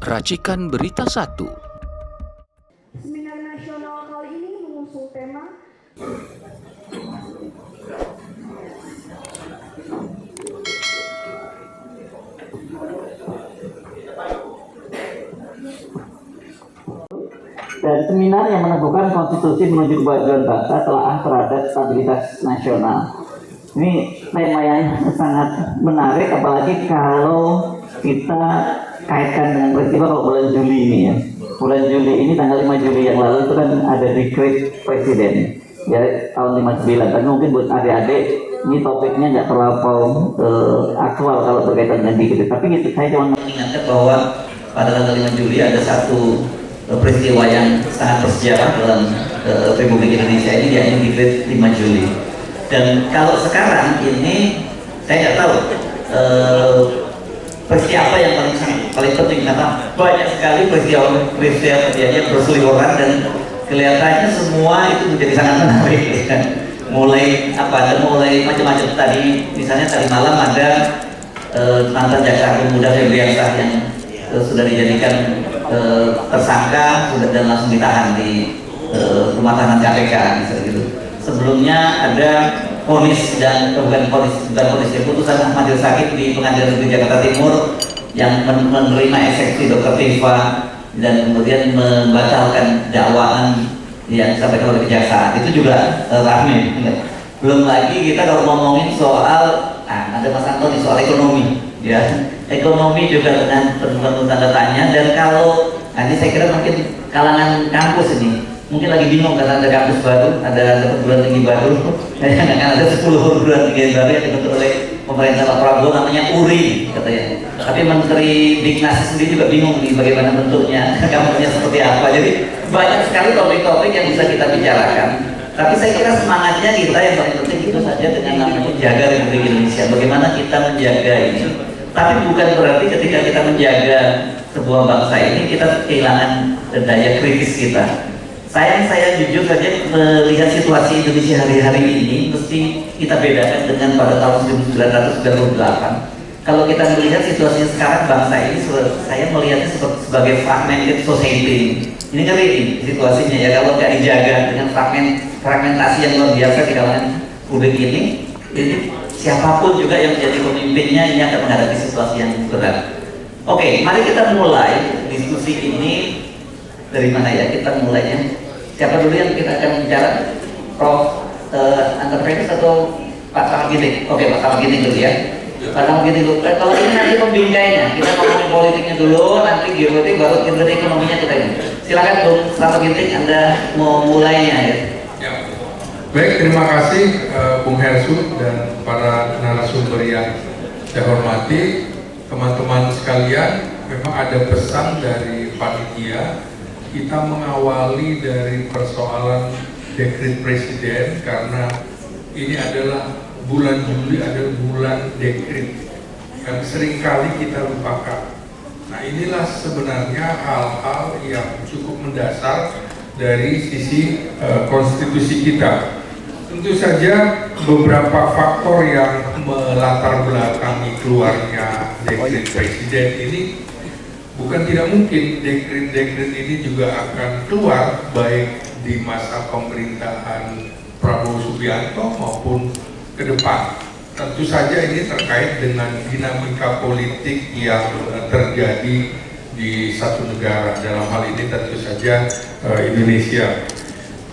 Racikan Berita 1. Seminar nasional kali ini mengusung tema dan seminar yang menentukan konstitusi menuju kemajuan bangsa telah terhadap stabilitas nasional. Ini tema yang sangat menarik, apalagi kalau kita kaitkan dengan peristiwa kalau bulan Juli ini ya. Bulan Juli ini tanggal 5 Juli yang lalu itu kan ada dekret presiden ya tahun 59. Tapi mungkin buat adik-adik ini topiknya nggak terlalu aktual kalau berkaitan dengan dekret. Tapi gitu, saya cuma mengingatkan bahwa pada tanggal 5 Juli ada satu peristiwa yang sangat bersejarah dalam Republik Indonesia ini, yaitu dekret 5 Juli. Dan kalau sekarang ini saya nggak tahu peristiwa apa yang paling penting, karena banyak sekali peristiwa yang berseliweran dan kelihatannya semua itu menjadi sangat menarik ya. Mulai macam-macam. Tadi misalnya tadi malam ada mantan jaksa agung muda Febriansah yang sudah dijadikan tersangka dan langsung ditahan di rumah tahanan KPK misalnya gitu. Sebelumnya ada vonis dan bukan vonis keputusan majelis hakim di Pengadilan Negeri Jakarta Timur yang menerima eksekusi Dr. Tiva dan kemudian membatalkan dakwaan yang disampaikan oleh kejaksaan. Itu juga ramai. Belum lagi kita kalau ngomongin soal ada Mas Antoni soal ekonomi ya. Ekonomi juga dengan penuh tanda tanya, dan kalau nanti saya kira mungkin kalangan kampus ini mungkin lagi bingung karena ada kampus baru, ada perguruan tinggi baru, dan akan ada 10 perguruan tinggi baru yang dibentuk oleh pemerintah Pak Prabowo, namanya URI katanya. Tapi Menteri Diknas sendiri juga bingung nih bagaimana bentuknya, kampusnya seperti apa. Jadi banyak sekali topik-topik yang bisa kita bicarakan. Tapi saya kira semangatnya kita yang paling penting itu saja dengan namanya menjaga Republik Indonesia. Bagaimana kita menjaga ini. Tapi bukan berarti ketika kita menjaga sebuah bangsa ini kita kehilangan daya kritis kita. Saya jujur saja melihat situasi Indonesia hari-hari ini mesti kita bedakan dengan pada tahun 1998. Kalau kita melihat situasinya sekarang, bangsa ini saya melihatnya sebagai fragmented society. Ini kan ini situasinya ya, kalau nggak dijaga dengan fragmentasi yang luar biasa di kalangan publik ini siapapun juga yang menjadi pemimpinnya ini akan menghadapi situasi yang berat. Oke, mari kita mulai diskusi ini dari mana ya? Kita mulainya. Siapa dulu yang kita akan bicara? Prof. Antarferis atau Pak Samagiting? Oke, Pak Samagiting dulu ya. Pak Samagiting dulu. Kalau ini nanti pembingkainya, kita ngomongin politiknya dulu, nanti geopolitik, baru ekonominya kita ini. Silakan Bung Samagiting, Anda mau mulainya ya. Baik, terima kasih Bung Hersu dan para narasumber yang saya hormati. Teman-teman sekalian, memang ada pesan dari panitia. Kita mengawali dari persoalan dekret presiden karena ini adalah bulan Juli, adalah bulan dekret yang seringkali kita lupakan. Nah, inilah sebenarnya hal-hal yang cukup mendasar dari sisi konstitusi kita. Tentu saja beberapa faktor yang melatar belakangi keluarnya dekret presiden ini bukan tidak mungkin dekret-dekret ini juga akan keluar baik di masa pemerintahan Prabowo Subianto maupun ke depan. Tentu saja ini terkait dengan dinamika politik yang terjadi di satu negara, dalam hal ini tentu saja Indonesia.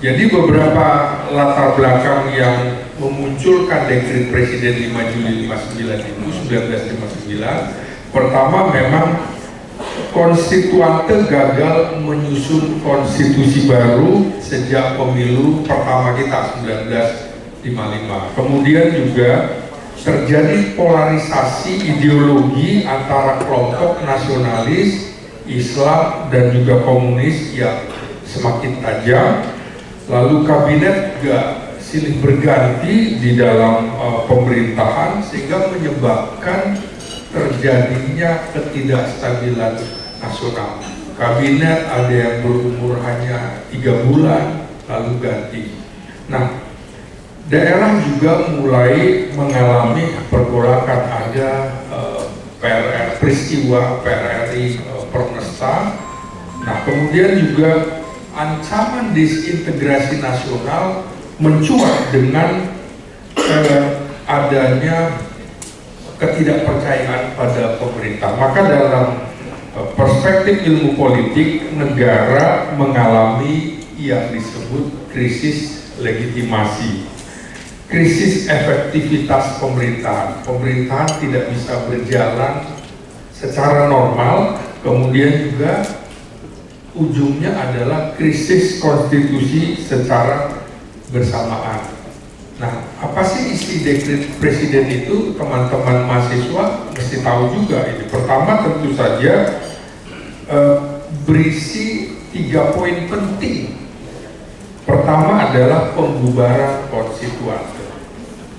Jadi beberapa latar belakang yang memunculkan dekret presiden 5 Juli 1959, pertama memang konstituante gagal menyusun konstitusi baru sejak pemilu pertama kita 1955. Kemudian juga terjadi polarisasi ideologi antara kelompok nasionalis, Islam dan juga komunis yang semakin tajam. Lalu kabinet juga silih berganti di dalam pemerintahan sehingga menyebabkan terjadinya ketidakstabilan nasional. Kabinet ada yang berumur hanya 3 bulan lalu ganti. Nah, daerah juga mulai mengalami pergolakan, ada peristiwa PRRI Permesta. Nah, kemudian juga ancaman disintegrasi nasional mencuat dengan adanya ketidakpercayaan pada pemerintah. Maka dalam perspektif ilmu politik, negara mengalami yang disebut krisis legitimasi, krisis efektivitas pemerintahan. Pemerintahan tidak bisa berjalan secara normal, kemudian juga ujungnya adalah krisis konstitusi secara bersamaan. Nah, apa sih isi dekret presiden itu? Teman-teman mahasiswa mesti tahu juga ini. Pertama tentu saja berisi 3 poin penting. Pertama adalah pembubaran konstituan,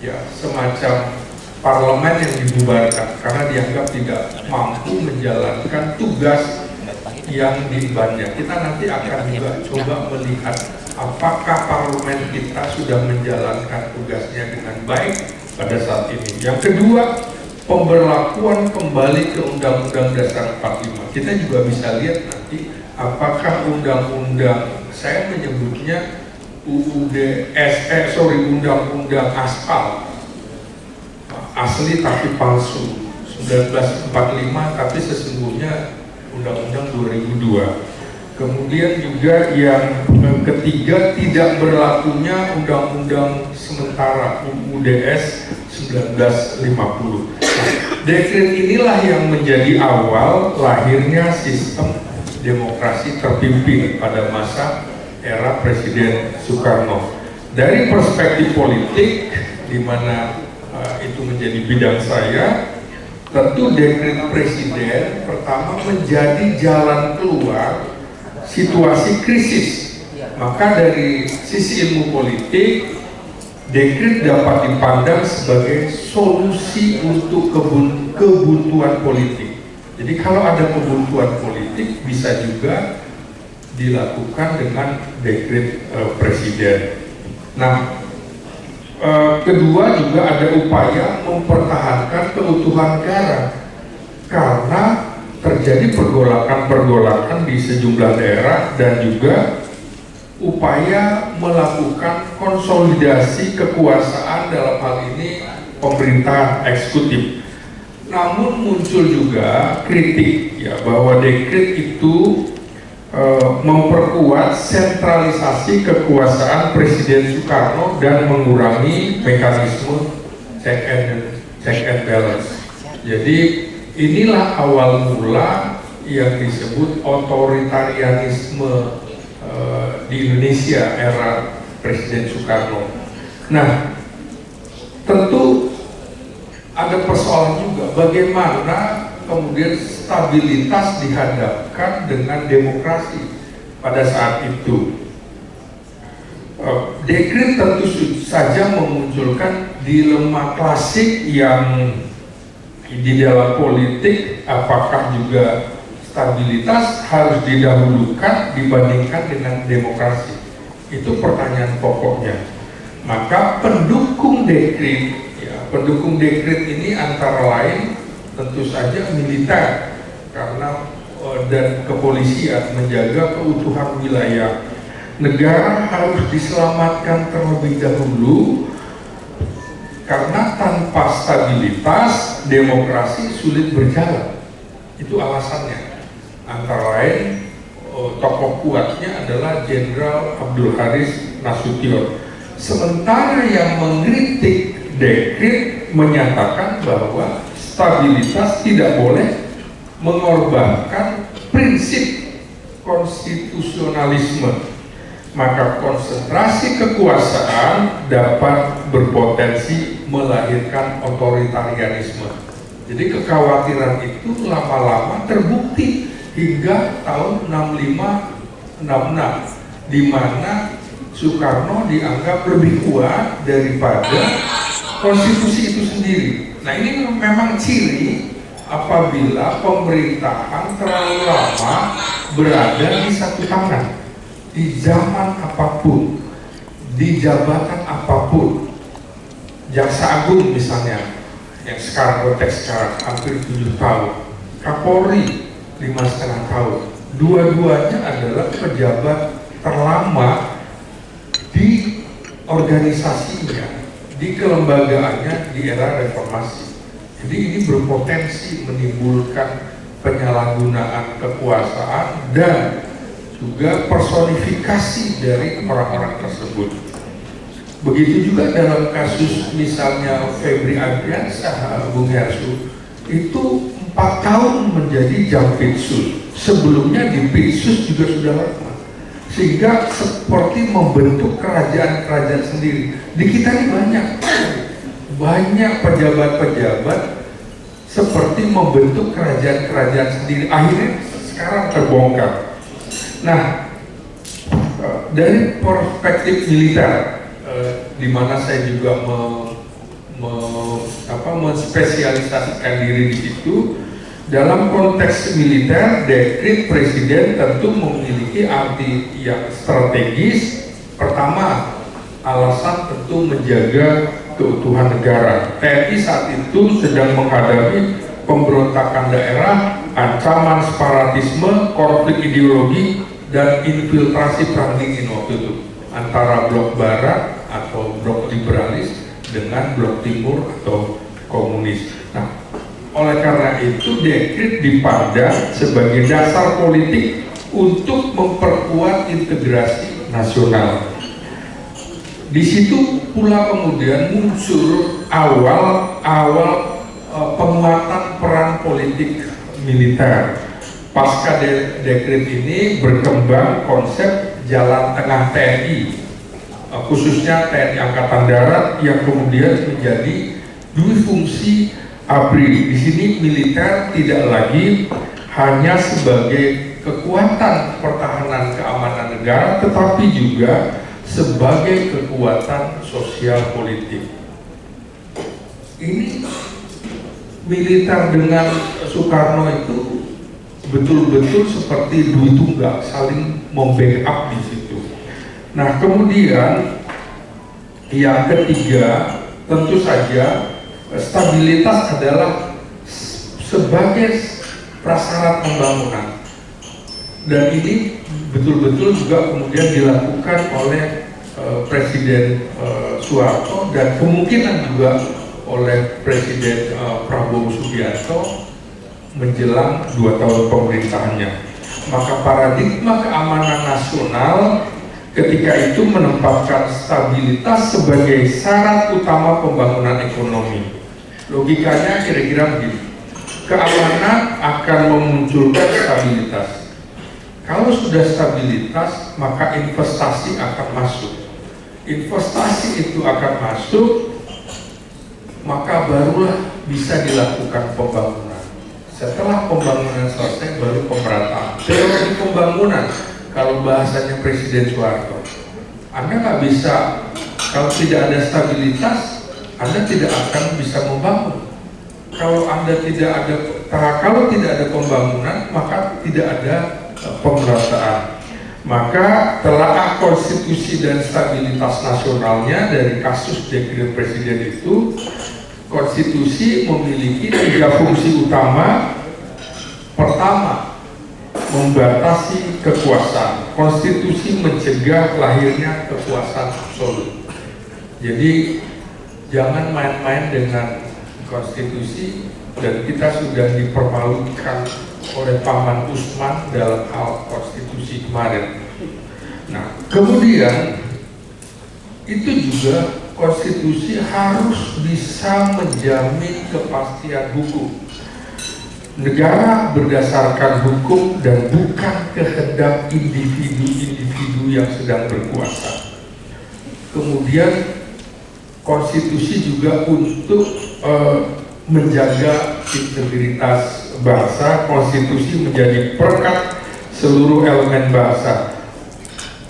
ya, semacam parlemen yang dibubarkan karena dianggap tidak mampu menjalankan tugas yang diembannya. Kita nanti akan juga coba melihat apakah parlemen kita sudah menjalankan tugasnya dengan baik pada saat ini. Yang kedua, pemberlakuan kembali ke Undang-Undang Dasar 45. Kita juga bisa lihat nanti apakah undang-undang, saya menyebutnya Undang-Undang Aspal, asli tapi palsu, 1945 tapi sesungguhnya Undang-Undang 2002. Kemudian juga yang ketiga, tidak berlakunya Undang-Undang sementara UUDS 1950. Nah, dekret inilah yang menjadi awal lahirnya sistem demokrasi terpimpin pada masa era Presiden Soekarno. Dari perspektif politik, di mana itu menjadi bidang saya, tentu dekret presiden pertama menjadi jalan keluar situasi krisis. Maka dari sisi ilmu politik, dekret dapat dipandang sebagai solusi untuk kebuntuan politik. Jadi kalau ada kebuntuan politik bisa juga dilakukan dengan dekret presiden. Nah, kedua juga ada upaya mempertahankan keutuhan negara karena terjadi pergolakan-pergolakan di sejumlah daerah dan juga upaya melakukan konsolidasi kekuasaan dalam hal ini pemerintahan eksekutif. Namun muncul juga kritik ya bahwa dekret itu memperkuat sentralisasi kekuasaan Presiden Soekarno dan mengurangi mekanisme check and balance. Jadi inilah awal mula yang disebut otoritarianisme di Indonesia era Presiden Soekarno. Nah, tentu ada persoalan juga bagaimana kemudian stabilitas dihadapkan dengan demokrasi pada saat itu. Dekret tentu saja memunculkan dilema klasik yang di dalam politik, apakah juga stabilitas harus didahulukan dibandingkan dengan demokrasi. Itu pertanyaan pokoknya. Maka pendukung dekret, ya, pendukung dekret ini antara lain tentu saja militer karena dan kepolisian menjaga keutuhan wilayah. Negara harus diselamatkan terlebih dahulu karena tanpa stabilitas demokrasi sulit berjalan. Itu alasannya. Antara lain tokoh kuatnya adalah Jenderal Abdul Haris Nasution. Sementara yang mengkritik dekret menyatakan bahwa stabilitas tidak boleh mengorbankan prinsip konstitusionalisme, maka konsentrasi kekuasaan dapat berpotensi melahirkan otoritarianisme. Jadi kekhawatiran itu lama-lama terbukti hingga tahun 65-66, di mana Soekarno dianggap lebih kuat daripada konstitusi itu sendiri. Nah, ini memang ciri apabila pemerintahan terlalu lama berada di satu tangan, di zaman apapun, di jabatan apapun. Jaksa Agung misalnya, yang sekarang konteks sekarang hampir 7 tahun, Kapolri 5,5 tahun. Dua-duanya adalah pejabat terlama di organisasinya, di kelembagaannya di era reformasi. Jadi ini berpotensi menimbulkan penyalahgunaan kekuasaan dan juga personifikasi dari orang-orang tersebut. Begitu juga dalam kasus misalnya Febri Adriansyah, Bung Hersu, itu 4 tahun menjadi Jampitsus. Sebelumnya di Pitsus juga sudah lama. Sehingga seperti membentuk kerajaan-kerajaan sendiri. Di kita ini banyak pejabat-pejabat seperti membentuk kerajaan-kerajaan sendiri. Akhirnya sekarang terbongkar. Nah, dari perspektif militer, di mana saya juga menspesialisasikan diri di situ. Dalam konteks militer, dekret presiden tentu memiliki arti yang strategis. Pertama, alasan tentu menjaga keutuhan negara. TNI saat itu sedang menghadapi pemberontakan daerah, ancaman separatisme, konflik ideologi, dan infiltrasi perang dingin waktu itu antara blok barat atau blok liberalis dengan blok timur atau komunis. Nah, oleh karena itu dekret dipandang sebagai dasar politik untuk memperkuat integrasi nasional. Di situ pula kemudian muncul awal penguatan peran politik militer. Pasca dekret ini berkembang konsep jalan tengah TNI, khususnya TNI Angkatan Darat yang kemudian menjadi dua fungsi ABRI. Di sini militer tidak lagi hanya sebagai kekuatan pertahanan keamanan negara, tetapi juga sebagai kekuatan sosial politik. Ini militer dengan Soekarno itu betul-betul seperti dui tunggal, saling membackup di situ. Nah, kemudian yang ketiga, tentu saja stabilitas adalah sebagai prasyarat pembangunan, dan ini betul-betul juga kemudian dilakukan oleh Presiden Soeharto dan kemungkinan juga oleh Presiden Prabowo Subianto menjelang 2 tahun pemerintahannya. Maka paradigma keamanan nasional ketika itu menempatkan stabilitas sebagai syarat utama pembangunan ekonomi. Logikanya kira-kira begini, keamanan akan memunculkan stabilitas. Kalau sudah stabilitas, maka investasi akan masuk. Investasi itu akan masuk, maka barulah bisa dilakukan pembangunan. Setelah pembangunan selesai, baru pemerataan. Teori pembangunan, kalau bahasanya Presiden Soeharto, Anda nggak bisa, kalau tidak ada stabilitas, Anda tidak akan bisa membangun. Kalau tidak ada pembangunan, maka tidak ada pemerataan. Maka telaah konstitusi dan stabilitas nasionalnya dari kasus dekret presiden itu, konstitusi memiliki 3 fungsi utama. Pertama, membatasi kekuasaan. Konstitusi mencegah lahirnya kekuasaan absolut. Jadi jangan main-main dengan konstitusi, dan kita sudah dipermalukan oleh Paman Usman dalam hal konstitusi kemarin. Nah, kemudian itu juga konstitusi harus bisa menjamin kepastian hukum. Negara berdasarkan hukum dan bukan kehendak individu-individu yang sedang berkuasa. Kemudian konstitusi juga untuk menjaga integritas bangsa. Konstitusi menjadi perekat seluruh elemen bangsa.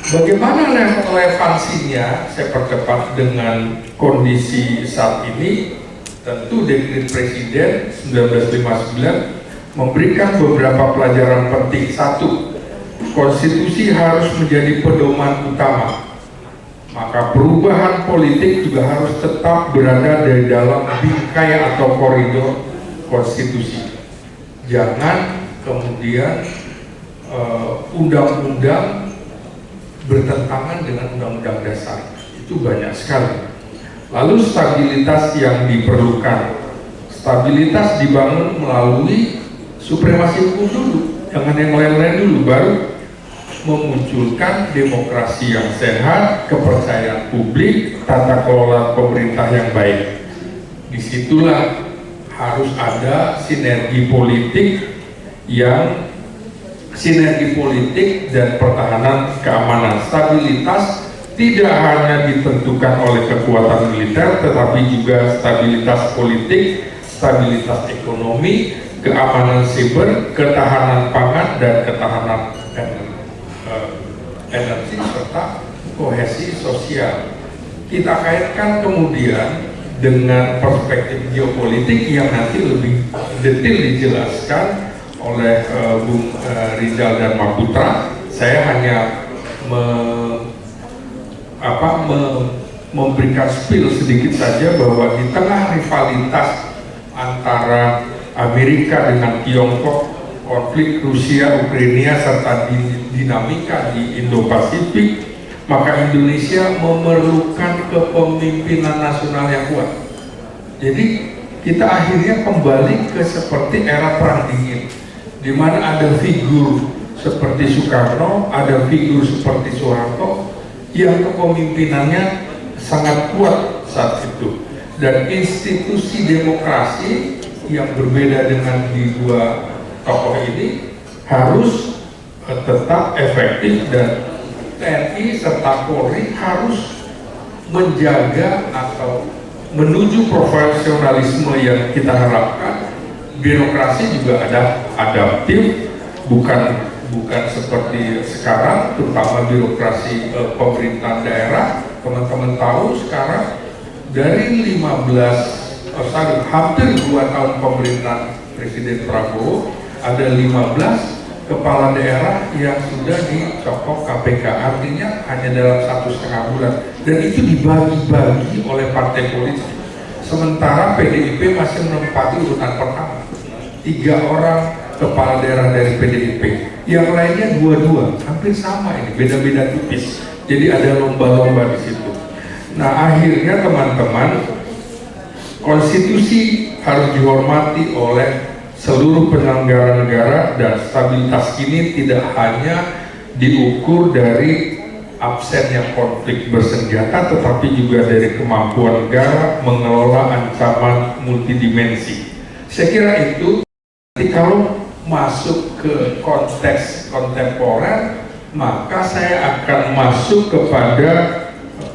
Bagaimana relevansinya, saya percepat dengan kondisi saat ini. Tentu dekret presiden 1959 memberikan beberapa pelajaran penting. 1, konstitusi harus menjadi pedoman utama. Maka perubahan politik juga harus tetap berada di dalam bingkai atau koridor konstitusi. Jangan kemudian undang-undang bertentangan dengan undang-undang dasar, itu banyak sekali. Lalu stabilitas yang diperlukan, stabilitas dibangun melalui supremasi hukum dulu, jangan yang lain-lain dulu, baru memunculkan demokrasi yang sehat, kepercayaan publik, tata kelola pemerintah yang baik. Disitulah harus ada sinergi politik dan pertahanan keamanan. Stabilitas tidak hanya ditentukan oleh kekuatan militer, tetapi juga stabilitas politik, stabilitas ekonomi, keamanan siber, ketahanan pangan, dan ketahanan energi, serta kohesi sosial. Kita kaitkan kemudian dengan perspektif geopolitik yang nanti lebih detail dijelaskan oleh Bung Rizal dan Maputra. Saya hanya memberikan spill sedikit saja bahwa di tengah rivalitas antara Amerika dengan Tiongkok, konflik Rusia, Ukraina, serta dinamika di Indo-Pasifik, maka Indonesia memerlukan kepemimpinan nasional yang kuat. Jadi kita akhirnya kembali ke seperti era Perang Dingin, di mana ada figur seperti Soekarno, ada figur seperti Soeharto yang kepemimpinannya sangat kuat saat itu, dan institusi demokrasi yang berbeda dengan di dua tokoh ini harus tetap efektif, dan TNI serta Polri harus menjaga atau menuju profesionalisme yang kita harapkan. Birokrasi juga ada adaptif, bukan seperti sekarang, terutama birokrasi pemerintahan daerah. Teman-teman tahu sekarang dari hampir 2 tahun pemerintahan Presiden Prabowo, ada 15 kepala daerah yang sudah dicokok KPK, artinya hanya dalam 1,5 bulan, dan itu dibagi-bagi oleh partai politik. Sementara PDIP masih menempati urutan pertama, 3 orang kepala daerah dari PDIP, yang lainnya 2, hampir sama, ini beda-beda tipis. Jadi ada lomba-lomba di situ. Nah, akhirnya teman-teman, konstitusi harus dihormati oleh seluruh penyelenggara negara, dan stabilitas ini tidak hanya diukur dari absennya konflik bersenjata, tetapi juga dari kemampuan negara mengelola ancaman multidimensi. Saya kira itu. Nanti kalau masuk ke konteks kontemporer, maka saya akan masuk kepada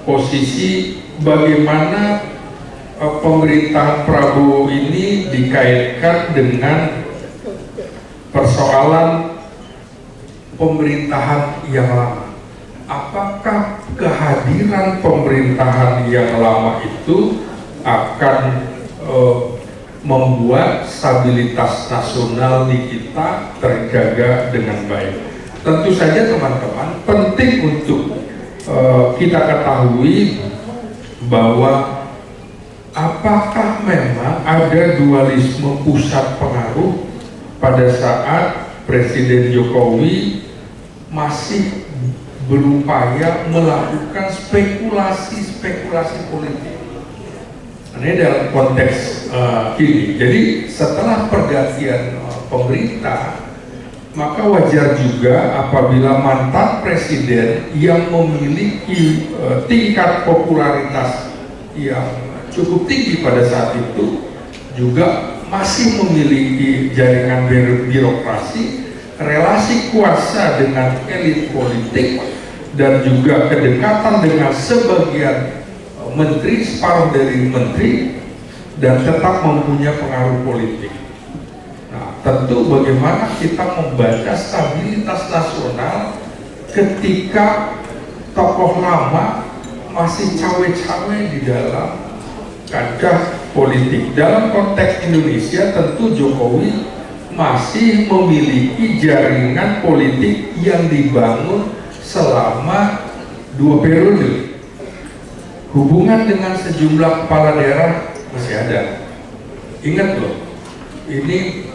posisi bagaimana pemerintahan Prabowo ini dikaitkan dengan persoalan pemerintahan yang lama. Apakah kehadiran pemerintahan yang lama itu akan membuat stabilitas nasional di kita terjaga dengan baik? Tentu saja teman-teman, penting untuk kita ketahui bahwa apakah memang ada dualisme pusat pengaruh pada saat Presiden Jokowi masih berupaya melakukan spekulasi politik. Ini dalam konteks ini. Jadi setelah pergantian pemerintah, maka wajar juga apabila mantan presiden yang memiliki tingkat popularitas yang cukup tinggi pada saat itu juga masih memiliki jaringan birokrasi, relasi kuasa dengan elit politik, dan juga kedekatan dengan sebagian menteri, separuh dari menteri, dan tetap mempunyai pengaruh politik. Nah, tentu bagaimana kita membaca stabilitas nasional ketika tokoh lama masih cawe-cawe di dalam kancah politik. Dalam konteks Indonesia, tentu Jokowi masih memiliki jaringan politik yang dibangun selama 2 periode. Hubungan dengan sejumlah kepala daerah masih ada. Ingat loh, ini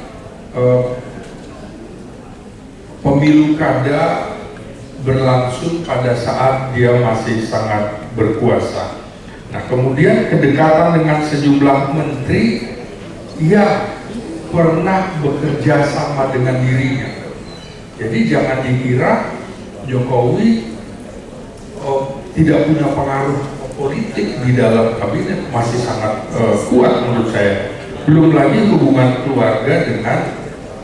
pemilu kada berlangsung pada saat dia masih sangat berkuasa. Nah, kemudian kedekatan dengan sejumlah menteri yang pernah bekerja sama dengan dirinya. Jadi jangan dikira Jokowi tidak punya pengaruh politik di dalam kabinet, masih sangat kuat menurut saya. Belum lagi hubungan keluarga dengan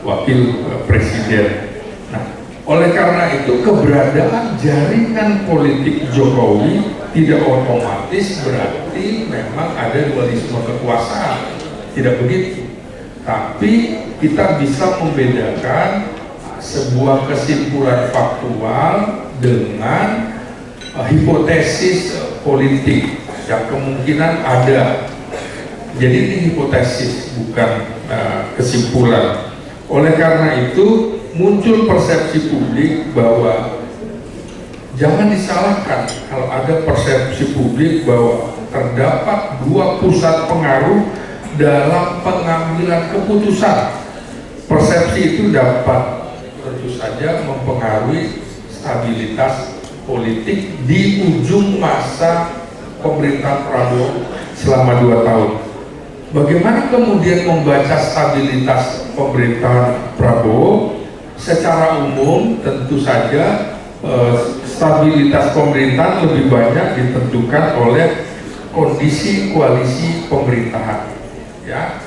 wakil presiden. Nah, oleh karena itu keberadaan jaringan politik Jokowi tidak otomatis berarti memang ada dualisme kekuasaan. Tidak begitu. Tapi kita bisa membedakan sebuah kesimpulan faktual dengan hipotesis politik yang kemungkinan ada. Jadi ini hipotesis, bukan kesimpulan. Oleh karena itu muncul persepsi publik bahwa jangan disalahkan kalau ada persepsi publik bahwa terdapat dua pusat pengaruh dalam pengambilan keputusan. Persepsi itu dapat tentu saja mempengaruhi stabilitas politik di ujung masa pemerintahan Prabowo selama 2 tahun. Bagaimana kemudian membaca stabilitas pemerintahan Prabowo? Secara umum tentu saja stabilitas pemerintahan lebih banyak ditentukan oleh kondisi koalisi pemerintahan. Ya,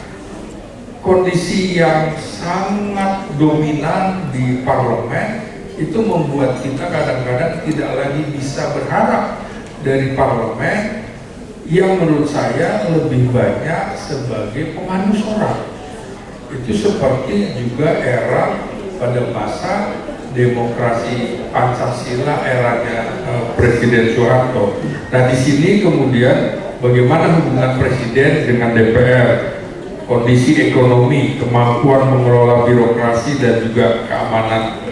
kondisi yang sangat dominan di parlemen itu membuat kita kadang-kadang tidak lagi bisa berharap dari parlemen yang menurut saya lebih banyak sebagai pemandu orang. Itu seperti juga era pada masa demokrasi Pancasila eranya Presiden Soeharto. Nah, di sini kemudian bagaimana hubungan Presiden dengan DPR, kondisi ekonomi, kemampuan mengelola birokrasi dan juga keamanan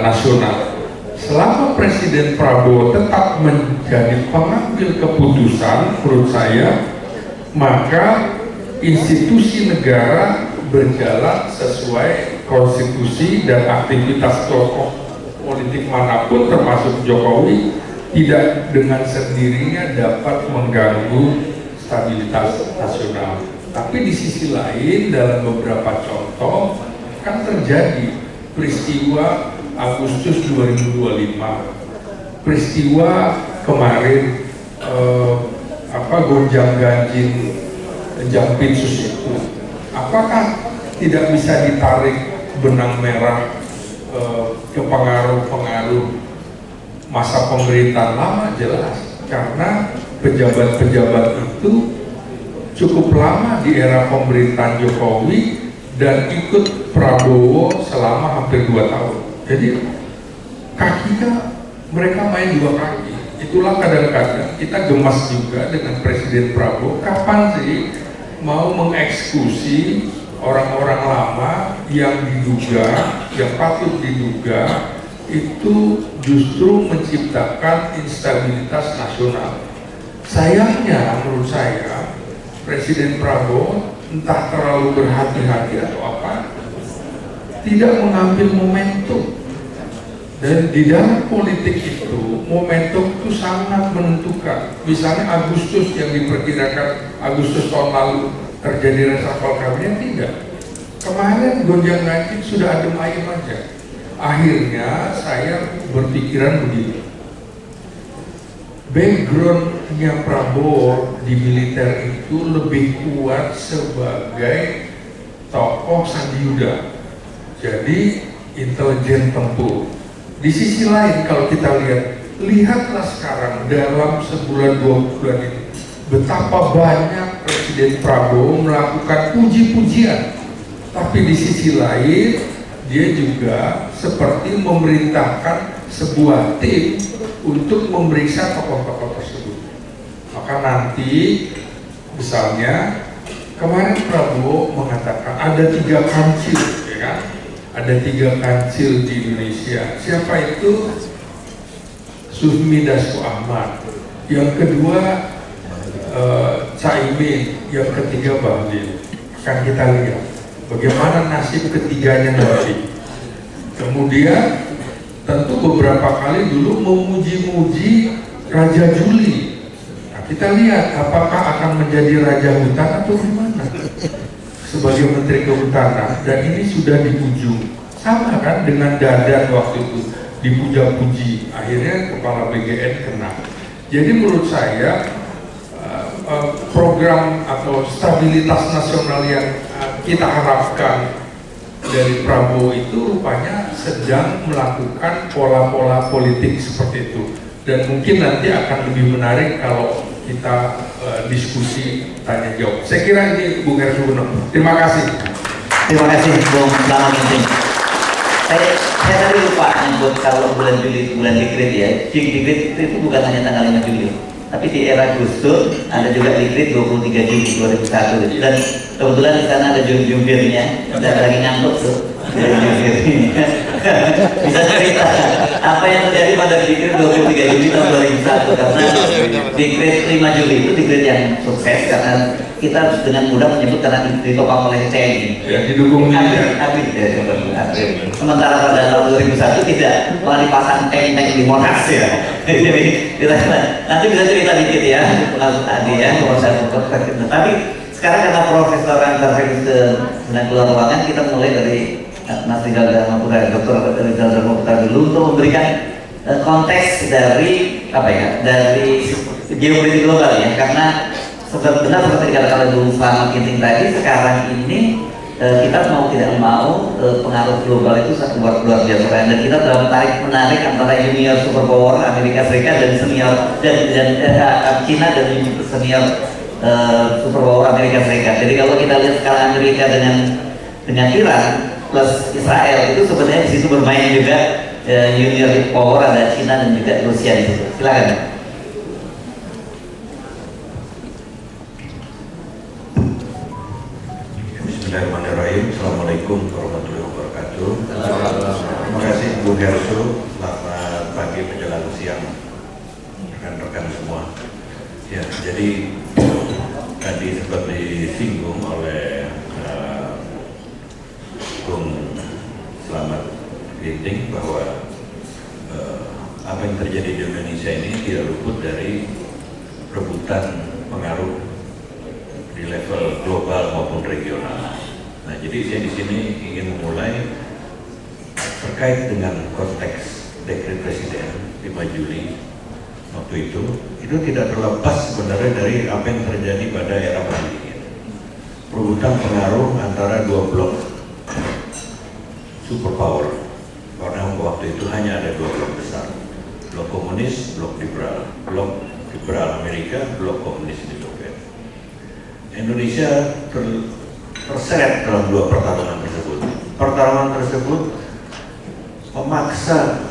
nasional. Selama Presiden Prabowo tetap menjadi pengambil keputusan, menurut saya, maka institusi negara berjalan sesuai konstitusi dan aktivitas tokoh politik manapun termasuk Jokowi tidak dengan sendirinya dapat mengganggu stabilitas nasional. Tapi di sisi lain dalam beberapa contoh kan terjadi peristiwa Agustus 2025, peristiwa kemarin gonjang-ganjing Jampitsus itu. Apakah tidak bisa ditarik benang merah ke pengaruh-pengaruh masa pemerintahan lama? Jelas, karena pejabat-pejabat itu cukup lama di era pemerintahan Jokowi dan ikut Prabowo selama hampir 2 tahun. Jadi kakinya mereka main 2 kaki. Itulah kadang-kadang kita gemas juga dengan Presiden Prabowo. Kapan sih mau mengeksekusi orang-orang lama yang diduga, yang patut diduga itu justru menciptakan instabilitas nasional. Sayangnya menurut saya Presiden Prabowo entah terlalu berhati-hati atau apa, tidak mengambil momentum. Dan di dalam politik itu momentum itu sangat menentukan. Misalnya Agustus yang diperkirakan Agustus tahun lalu terjadi reshuffle kabinet, tidak. Kemarin gonjang-ganjing sudah adem ayem aja. Akhirnya saya berpikiran begini, backgroundnya Prabowo di militer itu lebih kuat sebagai tokoh Sandi Yuda, jadi intelijen tempur. Di sisi lain kalau kita lihatlah sekarang dalam sebulan 2 bulan ini betapa banyak Presiden Prabowo melakukan puji-pujian, tapi di sisi lain dia juga seperti memerintahkan sebuah tim untuk memeriksa tokoh-tokoh tersebut. Maka nanti misalnya kemarin Prabowo mengatakan ada 3 kancil, ya kan? Ada 3 kancil di Indonesia. Siapa itu? Sufmi Dasko Ahmad. Yang kedua Caimin. Yang ketiga Bahlil. Akan kita lihat bagaimana nasib ketiganya nanti. Kemudian tentu beberapa kali dulu memuji-muji Raja Juli. Nah, kita lihat apakah akan menjadi raja hutan atau gimana sebagai Menteri Kehutanan, dan ini sudah di ujung. Sama kan dengan Dadan waktu itu dipuja-puji, akhirnya kepala BGN kena. Jadi menurut saya program atau stabilitas nasional yang kita harapkan dari Prabowo itu rupanya sedang melakukan pola-pola politik seperti itu, dan mungkin nanti akan lebih menarik kalau kita diskusi tanya jawab. Saya kira ini Bung Hersugiono. Terima kasih. Terima kasih Bung Selamat penting. Saya tadi lupa nyebut kalau bulan Juli bulan Dikrit ya. Dikrit itu bukan hanya tanggal 5 Juli, tapi di era Gus Dur ada juga Dikrit 23 Juli 2001, dan kebetulan di sana ada jubirnya, dan lagi ngantuk tuh jubirnya. Bisa cerita apa yang terjadi pada Dikrit 23 Juli tahun 2001, karena Dikrit 5 Juli itu Dikrit yang sukses karena kita dengan mudah menyebut karena ditopang oleh TNI. Ya, didukung militer. Sementara pada tahun 2001 tidak, malah dipasang tank-tank di Monas ya. Jadi nanti bisa cerita dikit ya, tadi ya. Tapi sekarang karena Profesor Antar sedang keluar ruangan, kita mulai dari Mas Rizal Dharmapura, Dr. Rizal Dharmapura dulu untuk memberikan konteks dari apa ya, dari geopolitik global ya, karena benar seperti dikatakan Bu Selamat Ginting tadi, sekarang ini kita mau tidak mau pengaruh global itu sangat luar biasa, dan kita dalam menarik antara junior superpower Amerika Serikat dan senior dan China dan senior superpower Amerika Serikat. Jadi kalau kita lihat skala Amerika dengan Iran plus Israel, itu sebenarnya di situ bermain juga junior power, ada China dan juga Rusia di situ. Silakan. Bismillahirrahmanirrahim. Assalamualaikum warahmatullahi wabarakatuh. Terima kasih Bu Hersu. Selamat pagi menjelang siang rekan-rekan semua. Ya, jadi tadi sempat disinggung oleh Bung Selamat Ginting bahwa apa yang terjadi di Indonesia ini tidak luput dari rebutan pengaruh di level global maupun regional. Nah, jadi saya di sini ingin memulai terkait dengan konteks dekret Presiden 5 Juli waktu itu tidak terlepas sebenarnya dari apa yang terjadi pada era perang dingin. Perebutan pengaruh antara dua blok superpower, karena waktu itu hanya ada dua blok besar, blok komunis, blok liberal Amerika, blok komunis di Soviet. Indonesia terseret dalam dua pertarungan tersebut. Pertarungan tersebut memaksa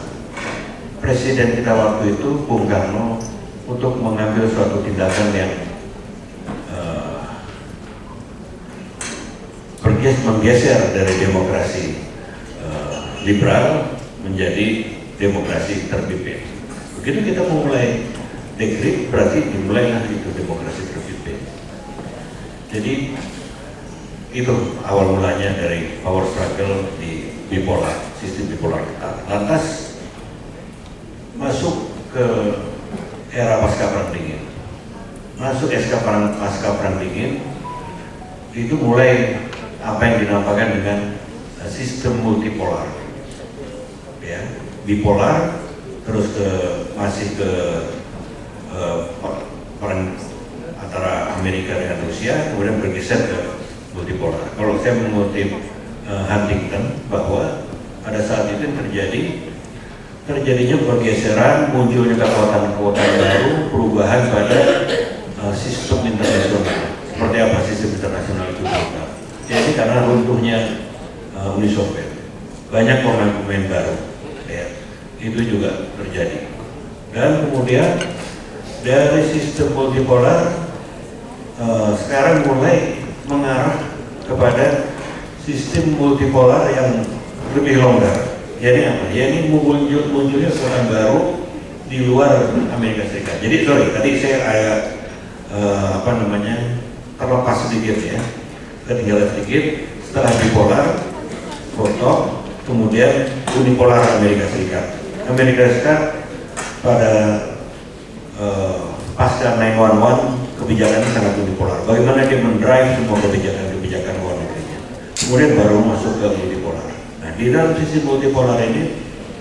Presiden kita waktu itu, Bung Karno, untuk mengambil suatu tindakan yang menggeser dari demokrasi liberal menjadi demokrasi terpimpin. Begitu kita memulai dekret, berarti dimulailah itu demokrasi terpimpin. Jadi itu awal mulanya dari power struggle di bipolar, sistem bipolar kita. Lantas masuk ke era pasca perang dingin. Masuk pasca perang dingin itu mulai apa yang dinamakan dengan sistem multipolar. Ya, bipolar terus masih ke perang antara Amerika dengan Rusia, kemudian bergeser ke multipolar. Kalau saya mengutip Huntington, bahwa pada saat itu terjadinya pergeseran, munculnya kekuatan-kekuatan baru, perubahan pada sistem internasional. Seperti apa sistem internasional itu? Jadi karena runtuhnya Uni Soviet, banyak pemain-pemain baru, ya, itu juga terjadi. Dan kemudian dari sistem multipolar sekarang mulai mengarah kepada sistem multipolar yang lebih longgar. Jadi apa? Jadi munculnya kekuatan baru di luar Amerika Serikat. Jadi tadi saya agak terlepas sedikit ya, ketinggalan sedikit. Setelah bipolar, foto, kemudian unipolar Amerika Serikat. Amerika Serikat pada pasca 9/11 kebijakannya sangat unipolar. Bagaimana dia mendrive semua kebijakan luar negerinya. Kemudian baru masuk ke multipolar. Nah, di dalam sisi multipolar ini,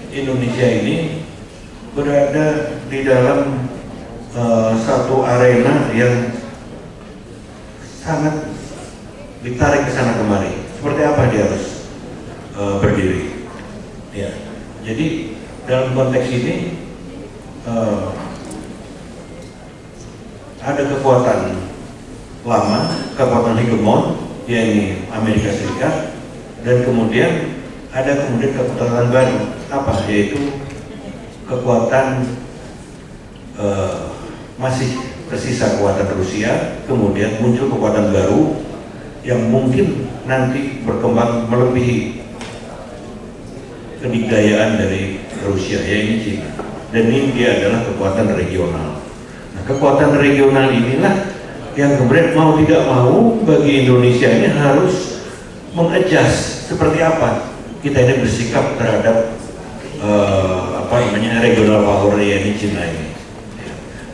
Indonesia ini berada di dalam satu arena yang sangat ditarik ke sana kemari. Seperti apa dia harus berdiri? Ya, jadi dalam konteks ini ada kekuatan lama, kekuatan hegemon, yaitu Amerika Serikat, dan kemudian ada kekuatan baru, apa? Yaitu kekuatan masih tersisa kekuatan Rusia, kemudian muncul kekuatan baru yang mungkin nanti berkembang melebihi kedikdayaan dari Rusia, yaitu China. Dan ini dia adalah kekuatan regional. Nah, kekuatan regional inilah yang kemudian mau tidak mau bagi Indonesia ini harus mengadjust seperti apa kita ini bersikap terhadap regional power yaitu China ini.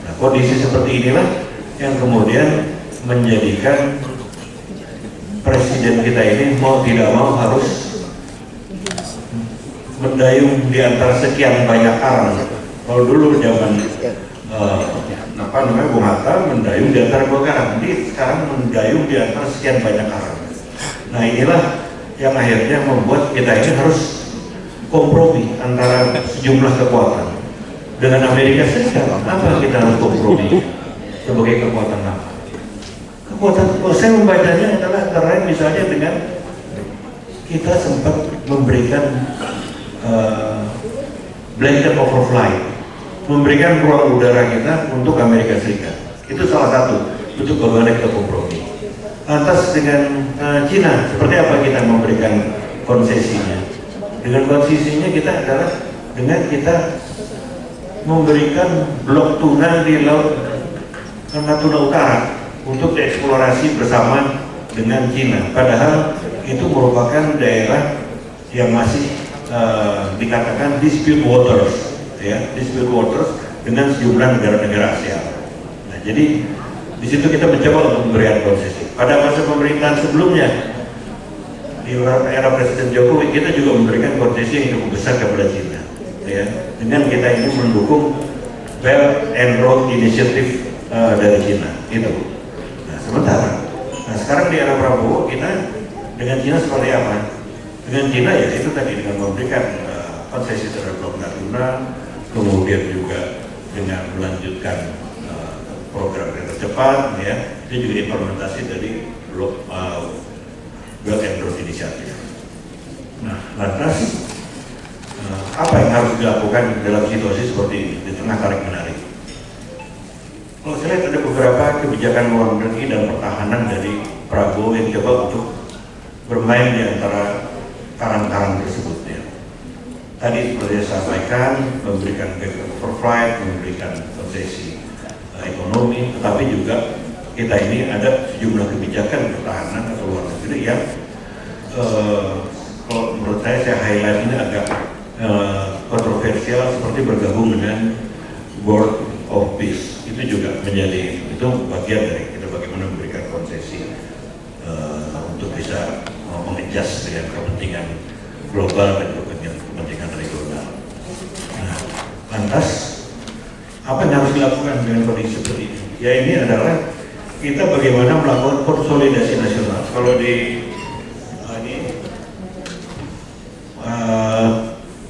Nah, kondisi seperti inilah yang kemudian menjadikan presiden kita ini mau tidak mau harus mendayung di antara sekian banyak karang. Kalau dulu zaman Bung Hatta mendayung di antara dua karang, jadi sekarang mendayung di antara sekian banyak karang. Nah, inilah yang akhirnya membuat kita ini harus kompromi antara sejumlah kekuatan. Dengan Amerika Serikat, apa kita harus kompromi sebagai kekuatan apa? Saya membacanya adalah antara lain misalnya dengan kita sempat memberikan blanket overflight, memberikan ruang udara kita untuk Amerika Serikat. Itu salah satu bentuk bagaimana kita kompromi. Lantas dengan Cina, seperti apa kita memberikan konsesinya? Dengan konsesinya kita adalah dengan kita memberikan blok tuna di laut Natuna Utara untuk dieksplorasi bersama dengan Cina. Padahal itu merupakan daerah yang masih dikatakan dispute waters, ya, dispute waters dengan sejumlah negara-negara Asia. Nah, jadi di situ kita mencoba untuk memberikan konsesi. Pada masa pemerintahan sebelumnya di era Presiden Jokowi kita juga memberikan konsesi yang cukup besar kepada Cina, ya, dengan kita ini mendukung Belt and Road Initiative dari Cina itu. Nah, sekarang di era Prabowo kita dengan Cina seperti apa? Dengan Cina ya itu tadi dengan memberikan konsesi terhadap Blok Natuna, kemudian juga dengan melanjutkan program kereta cepat, ya, itu juga implementasi dari Belt and Road Initiative. Nah, lantas apa yang harus dilakukan dalam situasi seperti ini di tengah tarik menarik? Kalau saya lihat ada beberapa kebijakan luar negeri dan pertahanan dari Prabowo yang coba untuk bermain di antara karang-karang tersebut, ya. Tadi seperti saya sampaikan, memberikan overflight, memberikan konsesi ekonomi, tetapi juga kita ini ada sejumlah kebijakan pertahanan atau luar negeri yang kalau menurut saya highlight ini agak kontroversial, seperti bergabung dengan Board of Peace. Itu juga menjadi itu bagian dari kita bagaimana memberikan konsesi untuk bisa mengejas dengan kepentingan global dan kepentingan regional. Nah, lantas apa yang harus dilakukan dengan kondisi seperti ini? Ya, ini adalah kita bagaimana melakukan konsolidasi nasional. Kalau di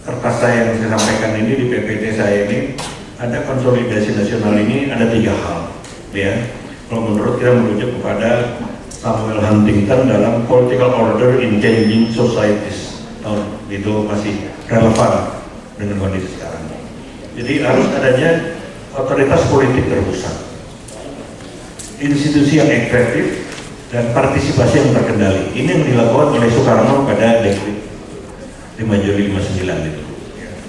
kertas saya yang saya sampaikan ini di PPT saya ini ada konsolidasi nasional ini ada 3 hal, ya. Kalau menurut kita merujuk kepada Samuel Huntington dalam Political Order in Changing Societies, itu masih relevan dengan kondisi sekarang. Jadi harus adanya otoritas politik terpusat, institusi yang efektif, dan partisipasi yang terkendali. Ini yang dilakukan oleh Soekarno pada Dekret 5 Juli 59 itu.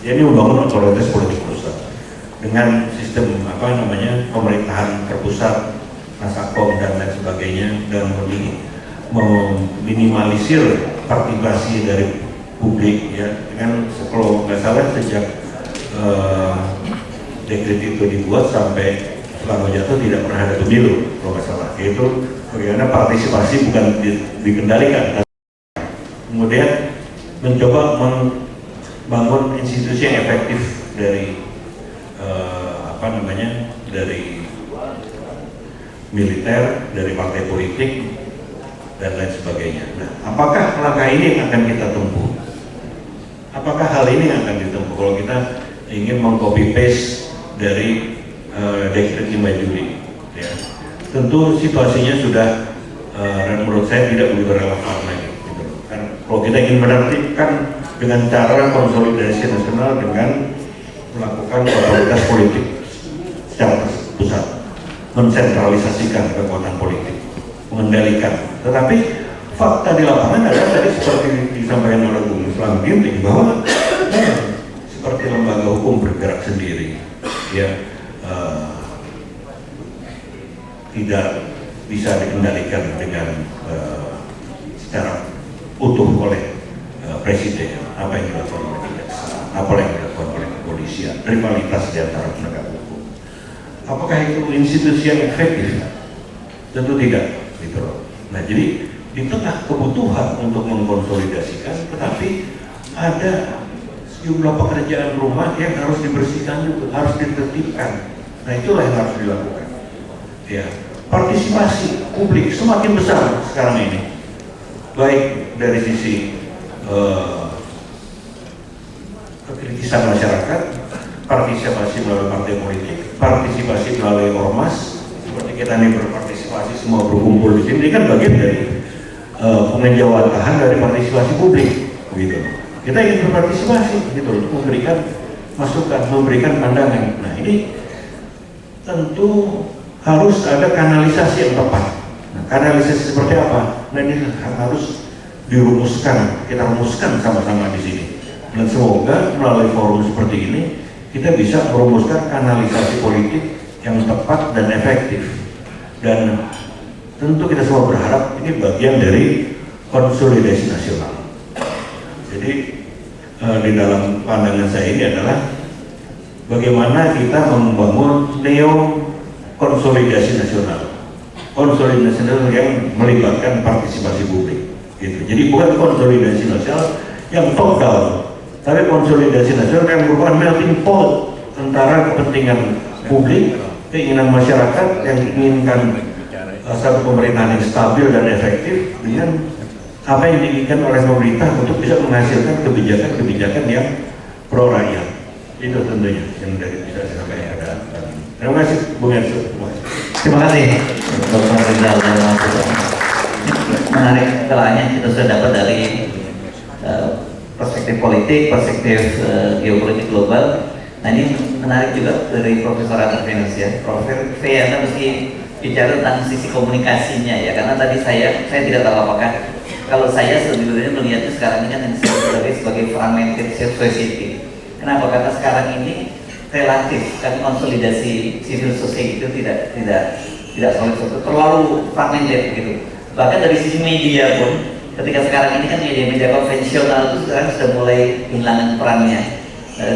Ini membangun otoritas politik pusat dengan sistem pemerintahan terpusat, Nasakom dan lain sebagainya, dan meminimalisir partisipasi dari publik ya, dengan kalau nggak salah sejak dekret itu dibuat sampai selama jatuh tidak pernah ada pemilu kalau nggak salah. Yaitu bagaimana partisipasi bukan dikendalikan, kemudian mencoba membangun institusi yang efektif dari dari militer, dari partai politik dan lain sebagainya. Nah, apakah langkah ini yang akan kita tempuh? Apakah hal ini yang akan ditempuh kalau kita ingin meng-copy paste dari dekret 5 Juli? Ya. Tentu situasinya sudah dan menurut saya tidak begitu relevan lagi. Gitu. Kan, kalau kita ingin menertibkan dengan cara konsolidasi nasional dengan melakukan otoritas politik secara pusat, mensentralisasikan kekuatan politik, mengendalikan. Tetapi fakta di lapangan adalah tadi seperti disampaikan oleh Bung Islam Ginting bahwa seperti lembaga hukum bergerak sendiri, ya tidak bisa dikendalikan dengan secara utuh oleh presiden. Apa yang dilakukan oleh kejaksaan, apa yang dilakukan oleh kepolisian, rivalitas di antara penegak hukum. Apakah itu institusi yang efektif? Tentu tidak, gitu loh. Nah, jadi di tengah kebutuhan untuk mengkonsolidasikan, tetapi ada sejumlah pekerjaan rumah yang harus dibersihkan juga, harus ditertibkan. Nah, itulah yang harus dilakukan. Ya, partisipasi publik semakin besar sekarang ini, baik dari sisi kekritisan masyarakat, partisipasi melalui partai politik, partisipasi melalui ormas, seperti kita ini berpartisipasi semua berkumpul di sini, ini kan bagian dari pengenjawatahan dari partisipasi publik, gitu. Kita ingin berpartisipasi, gitu, untuk memberikan masukan, memberikan pandangan. Nah, ini tentu harus ada kanalisasi yang tepat. Nah, kanalisasi seperti apa? Nah, ini harus dirumuskan, kita rumuskan sama-sama di sini. Dan semoga melalui forum seperti ini kita bisa merumuskan kanalisasi politik yang tepat dan efektif. Dan tentu kita semua berharap ini bagian dari konsolidasi nasional. Jadi di dalam pandangan saya ini adalah bagaimana kita membangun neo konsolidasi nasional. Konsolidasi nasional yang melibatkan partisipasi publik. Gitu. Jadi bukan konsolidasi nasional yang top down, tapi konsolidasi nasional yang merupakan melting pot antara kepentingan publik, keinginan masyarakat yang menginginkan satu pemerintahan yang stabil dan efektif dengan apa yang diinginkan oleh pemerintah untuk bisa menghasilkan kebijakan-kebijakan yang pro rakyat. Itu tentunya yang dari bisa saya sampaikan. Terima kasih, Bung Erso. Terima kasih, Dr. Rizal. Menarik kelanya kita sudah dapat dari perspektif politik, perspektif geopolitik global. Nah, ini menarik juga dari Profesor Arthur Venus ya. Profesor Anda mesti bicara tentang sisi komunikasinya ya, karena tadi saya tidak tahu apakah kalau saya sebenarnya melihatnya sekarang ini kan yang disebut sebagai fragmented society. Kenapa? Karena sekarang ini relatif kan konsolidasi civil society itu tidak solid, terlalu fragmented gitu. Bahkan dari sisi media pun, ketika sekarang ini kan media-media konvensional itu sekarang sudah mulai kehilangan perannya,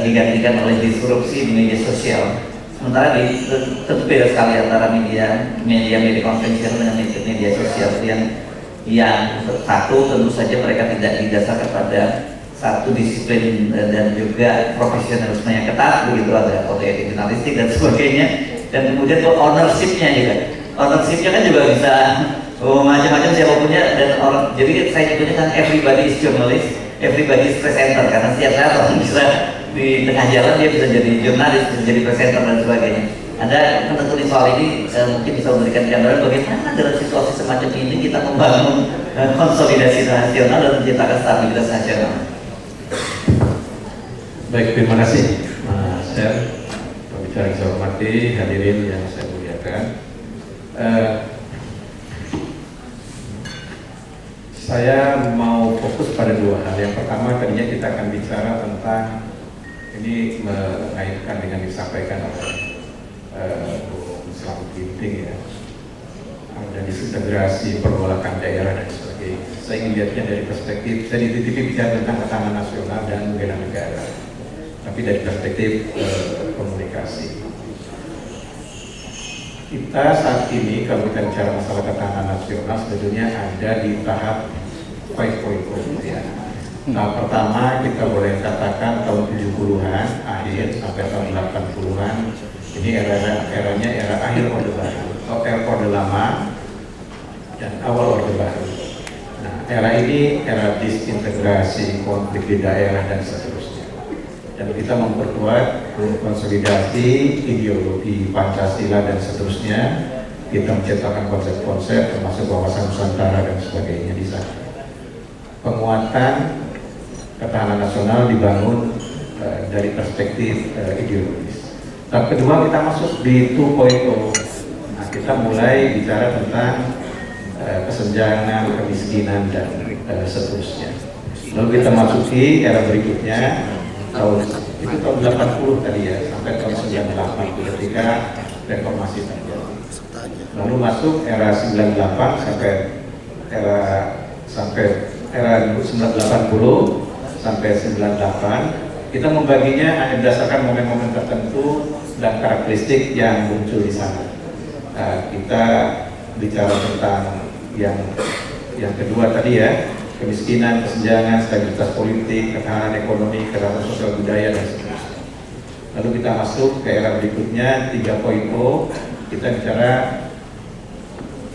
digantikan oleh disrupsi di media sosial. Sementara tentu beda sekali antara media konvensional dengan media sosial yang satu tentu saja mereka tidak didasarkan pada satu disiplin dan juga profesionalisme yang ketat, begitu, ada kode etik jurnalistik dan sebagainya, dan kemudian ownershipnya juga. Ownershipnya kan juga bisa macam-macam siapa punya, dan orang, jadi saya nyebutnya kan everybody is journalist, everybody is presenter, karena setiap saat orang bisa di tengah jalan dia bisa jadi jurnalis, bisa jadi presenter dan sebagainya. Anda menekuni soal ini mungkin bisa memberikan gambaran bagaimana dalam situasi semacam ini kita membangun konsolidasi nasional dan menciptakan stabilitas nasional. Baik, terima kasih Mas Ser, pembicara yang saya hormati, hadirin yang saya muliakan. Saya mau fokus pada dua hal. Yang pertama, tadinya kita akan bicara tentang ini mengaitkan dengan disampaikan oleh Bung Islam Ginting ya, ada disintegrasi pergolakan daerah dan sebagainya. saya ingin lihatnya dari perspektif, saya dititipi bicara tentang ketahanan nasional dan bela negara, tapi dari perspektif komunikasi. Kita saat ini kalau kita bicara masalah ketahanan nasional sebetulnya ada di tahap 5.0 ya. Tahap pertama kita boleh katakan tahun 70-an akhir sampai tahun 80-an. Ini eranya era akhir Orde Baru, era Orde Lama dan awal Orde Baru. Nah, era ini era disintegrasi, konflik di daerah dan seterusnya. Dan kita memperkuat konsolidasi ideologi Pancasila dan seterusnya. Kita menciptakan konsep-konsep termasuk wawasan Nusantara dan sebagainya di sana. Penguatan ketahanan nasional dibangun dari perspektif ideologis. Tahap kedua kita masuk di 2.0. Nah, kita mulai bicara tentang kesenjangan, kemiskinan dan seterusnya. Lalu kita masuki era berikutnya tahun 80 tadi ya, sampai tahun 98 ketika reformasi terjadi. Lalu masuk era 98 sampai era 1980 sampai 98. Kita membaginya hanya berdasarkan momen-momen tertentu dan karakteristik yang muncul di sana. Kita bicara tentang yang kedua tadi ya, kemiskinan, kesenjangan, stabilitas politik, ketahanan ekonomi, ketahanan sosial budaya dan seterusnya. Lalu kita masuk ke era berikutnya 3.0. Kita bicara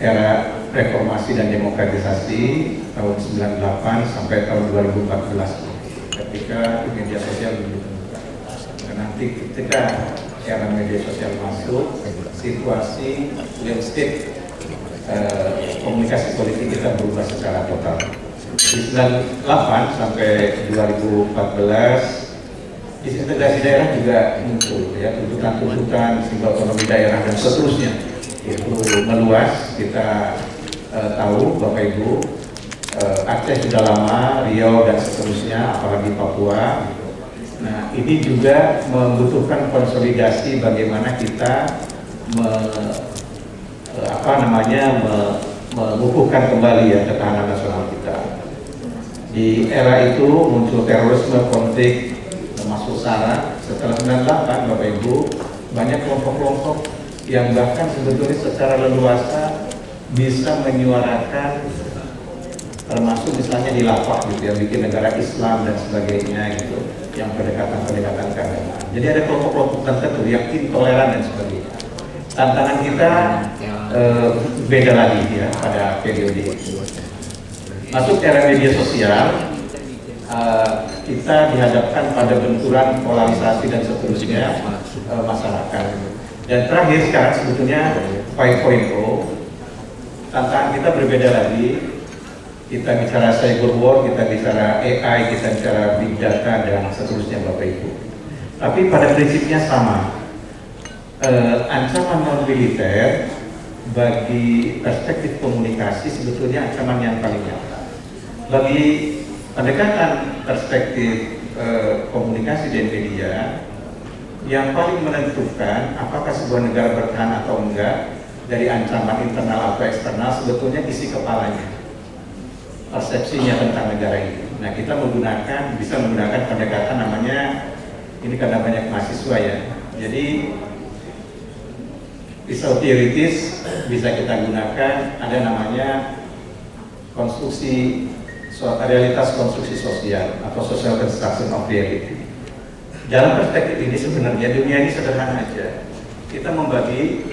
era reformasi dan demokratisasi tahun 98 sampai tahun 2014 ketika media sosial ditemukan. Dan nanti ketika era media sosial masuk, situasi landscape komunikasi politik kita berubah secara total. Di 98 sampai 2014 disintegrasi daerah juga muncul ya, tuntutan-tuntutan simbol otonomi daerah dan seterusnya itu meluas. Kita tahu Bapak Ibu, Aceh sudah lama, Riau dan seterusnya, apalagi Papua. Nah, ini juga membutuhkan konsolidasi bagaimana kita mengukuhkan kembali ya ketahanan nasional kita. Di era itu muncul terorisme, konflik, termasuk SARA. Setelah 98, Bapak Ibu, banyak kelompok-kelompok yang bahkan sebetulnya secara leluasa bisa menyuarakan, termasuk misalnya di Lafak gitu ya, bikin negara Islam dan sebagainya gitu, yang pendekatan-pendekatan keagamaan. Jadi ada kelompok-kelompok tertentu yang intoleran dan sebagainya. Tantangan kita beda lagi ya pada periode itu. Masuk era media sosial, kita dihadapkan pada benturan polarisasi dan seterusnya masyarakat. Dan terakhir sekarang sebetulnya 5.0, tantangan kita berbeda lagi. Kita bicara cyber war, kita bicara AI, kita bicara big data dan seterusnya Bapak Ibu. Tapi pada prinsipnya sama. Ancaman non militer bagi perspektif komunikasi sebetulnya ancaman yang paling nyata. Bagi pendekatan perspektif komunikasi dan media, yang paling menentukan apakah sebuah negara bertahan atau enggak dari ancaman internal atau eksternal sebetulnya isi kepalanya, persepsinya tentang negara ini. Nah, kita bisa menggunakan pendekatan namanya, ini karena banyak mahasiswa ya, jadi pisau teoritis bisa kita gunakan, ada namanya realitas konstruksi sosial atau social construction of reality. Dalam perspektif ini sebenarnya dunia ini sederhana aja. Kita membagi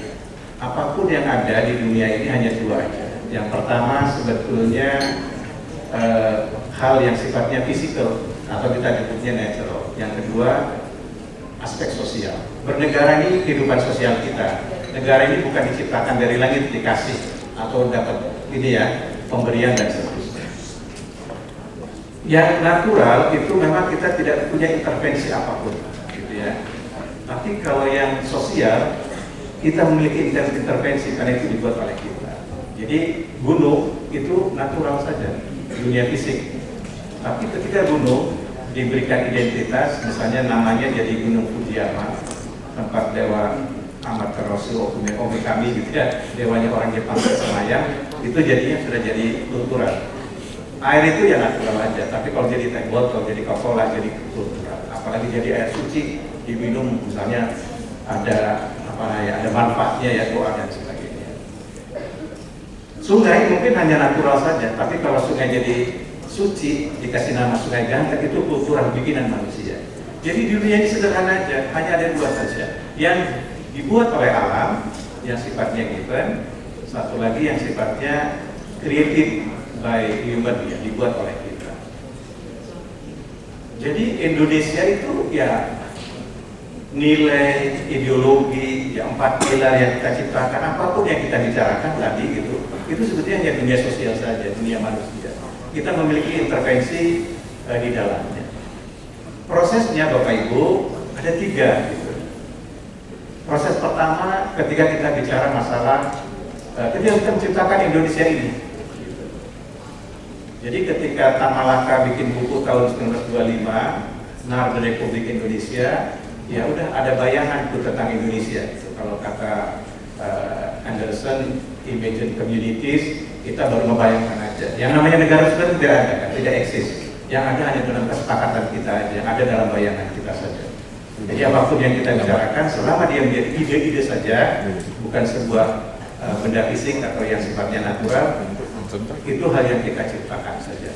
apapun yang ada di dunia ini hanya dua aja. Yang pertama sebetulnya hal yang sifatnya fisikal atau kita sebutnya natural. Yang kedua aspek sosial. Bernegara ini kehidupan sosial kita. Negara ini bukan diciptakan dari langit dikasih atau dapat ini ya pemberian dan seterusnya. Yang natural itu memang kita tidak punya intervensi apapun, gitu ya. Tapi kalau yang sosial kita memiliki intervensi karena itu dibuat oleh kita. Jadi gunung itu natural saja, dunia fisik. Tapi ketika gunung diberikan identitas, misalnya namanya jadi Gunung Fujiyama, tempat dewa Amaterasu Omi kami gitu ya, dewanya orang Jepang Semayang, itu jadinya sudah jadi kultural. Air itu ya natural aja, tapi kalau jadi teh botol, jadi Coca-Cola, jadi kultural. Apalagi jadi air suci diminum, misalnya ada ada manfaatnya ya, doa dan sebagainya. Sungai mungkin hanya natural saja, tapi kalau sungai jadi suci, dikasih nama Sungai Gangga, itu kultural bikinan manusia. Jadi dunia ini sederhana aja, hanya ada dua saja, yang dibuat oleh alam, yang sifatnya given, satu lagi yang sifatnya created by human, ya, dibuat oleh kita. Jadi Indonesia itu ya nilai, ideologi, ya 4 pilar yang kita ciptakan, apapun yang kita bicarakan tadi gitu, itu sebetulnya hanya dunia sosial saja, dunia manusia. Kita memiliki intervensi di dalamnya. Prosesnya Bapak Ibu ada 3 gitu. Proses pertama ketika kita bicara masalah ketika kita menciptakan Indonesia ini. Jadi ketika Tan Malaka bikin buku tahun 1925, Narda Republik Indonesia, ya udah ada bayangan tuh tentang Indonesia. Kalau kata Anderson, Imagine Communities, kita baru membayangkan aja. Yang namanya negara sebenarnya tidak ada, tidak eksis. Yang ada hanya dalam kesepakatan kita aja, yang ada dalam bayangan kita saja. Jadi apapun yang kita bicarakan, selama dia menjadi ide-ide saja, bukan sebuah benda fisik atau yang sifatnya natural, itu hal yang kita ciptakan saja.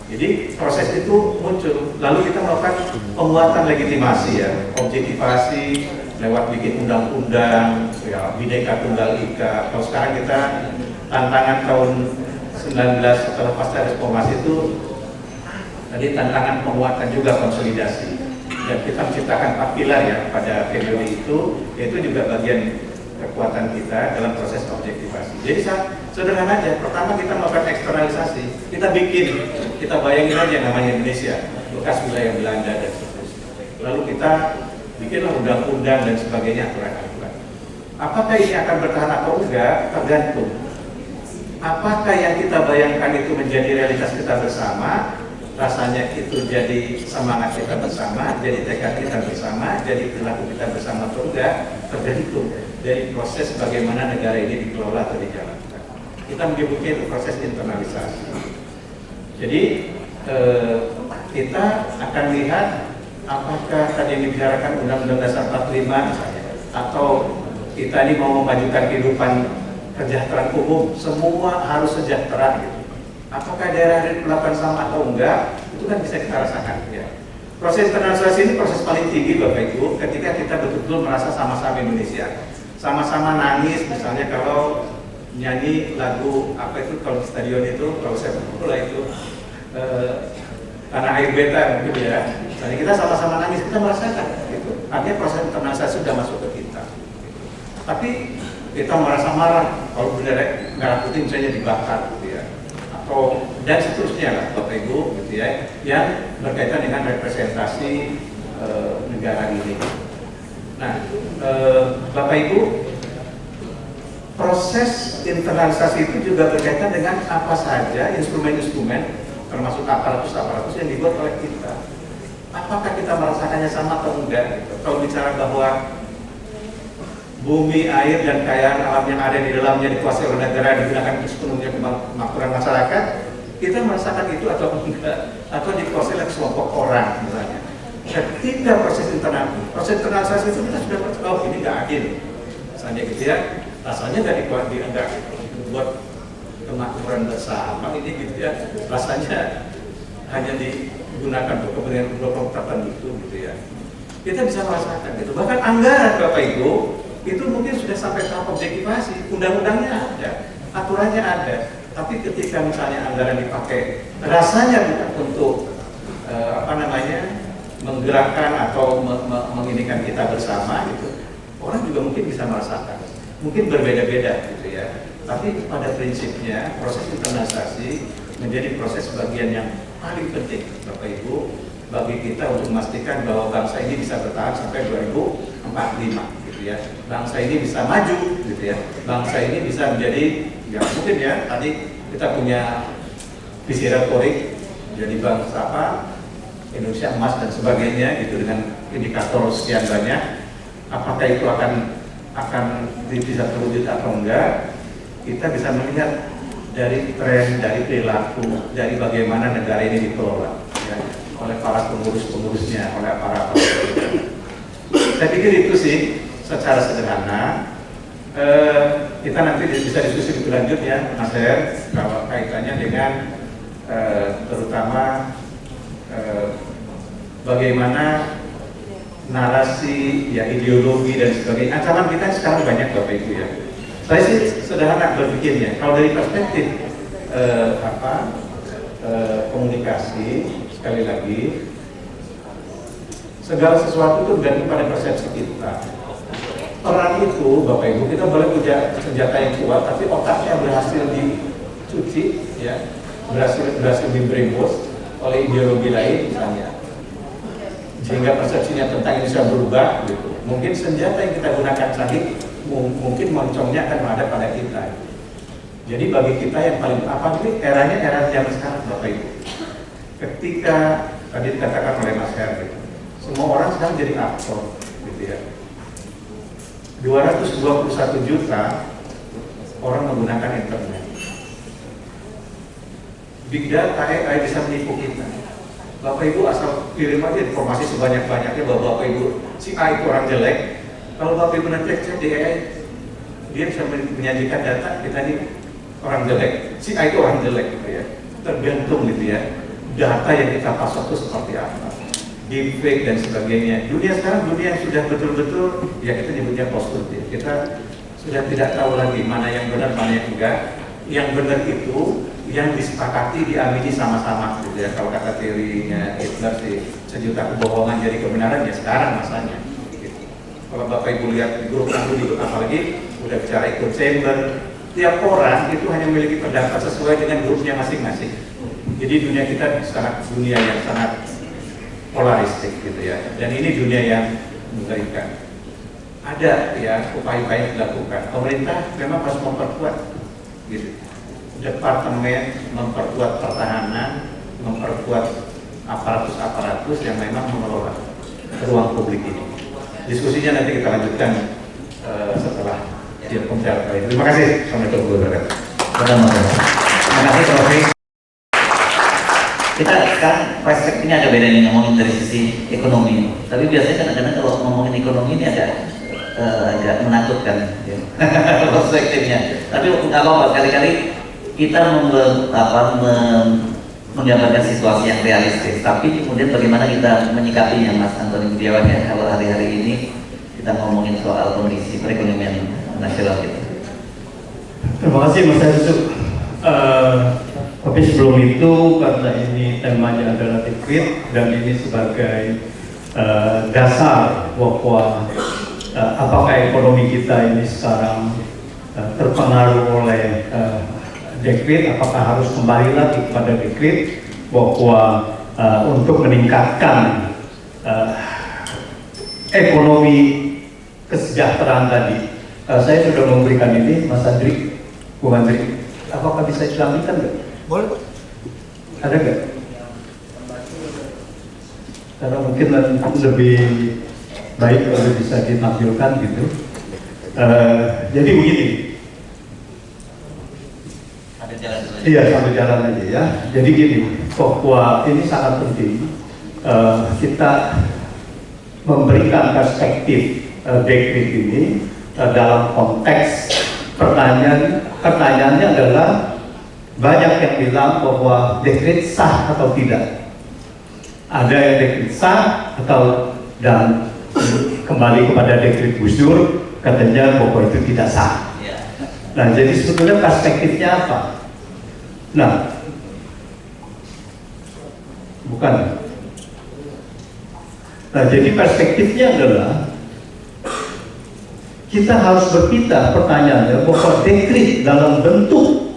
Jadi proses itu muncul, lalu kita melakukan penguatan legitimasi ya, objektivasi lewat bikin undang-undang, ya, Bhinneka Tunggal Ika. Kalau sekarang kita tantangan tahun 19 setelah pasca reformasi itu, tadi tantangan penguatan juga konsolidasi. Dan kita menciptakan 4 pilar ya pada periode itu, yaitu juga bagian kekuatan kita dalam proses objektivasi. Jadi sederhana aja, pertama kita melakukan eksternalisasi, kita bikin, kita bayangin aja namanya Indonesia, bekas wilayah Belanda dan seterusnya. Lalu kita bikinlah undang-undang dan sebagainya, aturan-aturan. Apakah ini akan bertahan atau enggak, tergantung. Apakah yang kita bayangkan itu menjadi realitas kita bersama, rasanya itu jadi semangat kita bersama, jadi tekad kita bersama, jadi perilaku kita bersama atau enggak, tergantung dari proses bagaimana negara ini dikelola atau dijalankan. Kita menyebutnya itu proses internalisasi. Jadi kita akan lihat apakah tadi yang dibicarakan Undang-Undang Dasar 45 misalnya, atau kita ini mau memajukan kehidupan kesejahteraan umum, semua harus sejahtera gitu. Apakah daerah melakukan sama atau enggak, itu kan bisa kita rasakan ya. Proses internalisasi ini proses paling tinggi Bapak Ibu, ketika kita betul-betul merasa sama-sama Indonesia, sama-sama nangis misalnya kalau nyanyi lagu apa itu kalau di stadion itu, kalau saya bola itu Tanah Air Beta gitu ya. Misalnya kita sama-sama nangis, kita merasakan gitu. Artinya proses internalisasi sudah masuk ke kita. Gitu. Tapi kita merasa marah kalau bendera merah putih misalnya dibakar gitu ya. Atau dan seterusnya lah Bapak Ibu gitu ya, yang berkaitan dengan representasi negara ini. Nah, Bapak Ibu, proses internalisasi itu juga berkaitan dengan apa saja instrumen-instrumen, termasuk aparatus-aparatus yang dibuat oleh kita. Apakah kita merasakannya sama atau enggak? Gitu. Kalau bicara bahwa bumi, air, dan kekayaan alam yang ada di dalamnya dikuasai oleh negara digunakan untuk sepenuhnya kemakmuran masyarakat, kita merasakan itu atau enggak? Atau dikuasai oleh sekelompok orang misalnya. Ketika proses internalisasi itu kita sudah berpikir, oh ini nggak adil, misalnya gitu ya, rasanya nggak dibuat kemakmuran bersama ini gitu ya, rasanya hanya digunakan untuk kepentingan tertentu gitu ya. Kita bisa merasakan gitu. Bahkan anggaran Bapak Ibu itu mungkin sudah sampai tahap objektivasi, undang-undangnya ada, aturannya ada, tapi ketika misalnya anggaran dipakai, rasanya bukan untuk menggerakkan atau menginikan kita bersama gitu, orang juga mungkin bisa merasakan, mungkin berbeda-beda gitu ya. Tapi pada prinsipnya proses internalisasi menjadi proses bagian yang paling penting Bapak Ibu bagi kita untuk memastikan bahwa bangsa ini bisa bertahan sampai 2045 gitu ya. Bangsa ini bisa maju gitu ya. Bangsa ini bisa menjadi ya mungkin ya tadi kita punya visi retorik jadi bangsa apa Indonesia emas dan sebagainya gitu dengan indikator sekian banyak. Apakah itu akan bisa terwujud atau enggak? Kita bisa melihat dari tren, dari perilaku, dari bagaimana negara ini dikelola ya, oleh para pengurus-pengurusnya, oleh para saya pikir itu sih secara sederhana. Kita nanti bisa diskusi lebih lanjut ya Mas Her, kalau kaitannya dengan terutama bagaimana narasi, ya ideologi dan sebagainya. Ancaman kita sekarang banyak Bapak Ibu ya. Saya sih sederhana berpikirnya, kalau dari perspektif komunikasi, sekali lagi segala sesuatu itu bergantung pada persepsi kita. Perang itu, Bapak Ibu, kita boleh punya senjata yang kuat, tapi otaknya berhasil dicuci, ya, berhasil di-brainwash oleh ideologi lain misalnya, sehingga persepsinya tentang Indonesia berubah. Gitu. Mungkin senjata yang kita gunakan tadi, mungkin moncongnya akan ada pada kita. Jadi bagi kita yang paling ini eranya era zaman sekarang, Bapak Ibu. Ketika tadi dikatakan oleh Mas Her, gitu, semua orang sekarang jadi aktor, gitu ya. 221 juta orang menggunakan internet. Big data AI bisa menipu kita. Bapak Ibu asal kirim aja informasi sebanyak-banyaknya bahwa Bapak Ibu si A itu orang jelek. Kalau Bapak Ibu nanti cek di AI, dia bisa menyajikan data kita ini orang jelek. Si A itu orang jelek gitu ya. Tergantung gitu ya. Data yang kita pasok itu seperti apa. Deepfake dan sebagainya. Dunia sekarang dunia yang sudah betul-betul ya kita nyebutnya post-truth. Kita sudah tidak tahu lagi mana yang benar, mana yang enggak. Yang benar itu yang disepakati, diamini sama-sama gitu ya. Kalau kata teorinya Hitler sih, sejuta kebohongan jadi kebenaran ya sekarang masanya. Gitu. Kalau Bapak Ibu lihat di grup apalagi udah bicara echo chamber, tiap orang itu hanya memiliki pendapat sesuai dengan grupnya masing-masing. Jadi dunia kita sangat dunia yang sangat polaristik gitu ya, dan ini dunia yang mengerikan. Ada ya upaya-upaya yang dilakukan. Pemerintah memang harus memperkuat gitu. Departemen memperkuat pertahanan, memperkuat aparatus-aparatus yang memang mengelola ruang publik ini. Diskusinya nanti kita lanjutkan setelah dia pembicara kali ini. Terima kasih. Assalamualaikum warahmatullahi wabarakatuh. Terima kasih Prof. Kita sekarang perspektifnya agak beda nih ngomongin dari sisi ekonomi. Tapi biasanya kadang-kadang kalau ngomongin ekonomi ini agak menakutkan ya. Perspektifnya. Tapi nggak apa-apa, sekali-kali kita menggambarkan situasi yang realistis. Tapi kemudian bagaimana kita menyikapinya, Mas Antoni Budiawan ya, kalau hari-hari ini kita ngomongin soal kondisi perekonomian nasional kita. Terima kasih Mas Yusuf. Tapi sebelum itu, karena ini temanya adalah liquid dan ini sebagai dasar bahwa apakah ekonomi kita ini sekarang terpengaruh oleh liquid, apakah harus kembali lagi kepada liquid, bahwa untuk meningkatkan ekonomi kesejahteraan tadi. Saya sudah memberikan ini, Mas Andri, Bung Andri, apakah bisa dilanjutkan nggak? Boleh, Pak. Ada nggak? Karena mungkin lebih baik kalau bisa ditampilkan gitu. Jadi begini. Iya, sambil jalan aja ya. Jadi gini, bahwa ini sangat penting kita memberikan perspektif dekret ini dalam konteks pertanyaannya adalah banyak yang bilang bahwa dekret sah atau tidak. Ada yang dekret sah atau dan kembali kepada dekret Gus Dur katanya bahwa itu tidak sah. Nah, jadi sebetulnya perspektifnya apa? Nah, bukan. Nah, jadi perspektifnya adalah kita harus berpikir pertanyaannya bahwa dekret dalam bentuk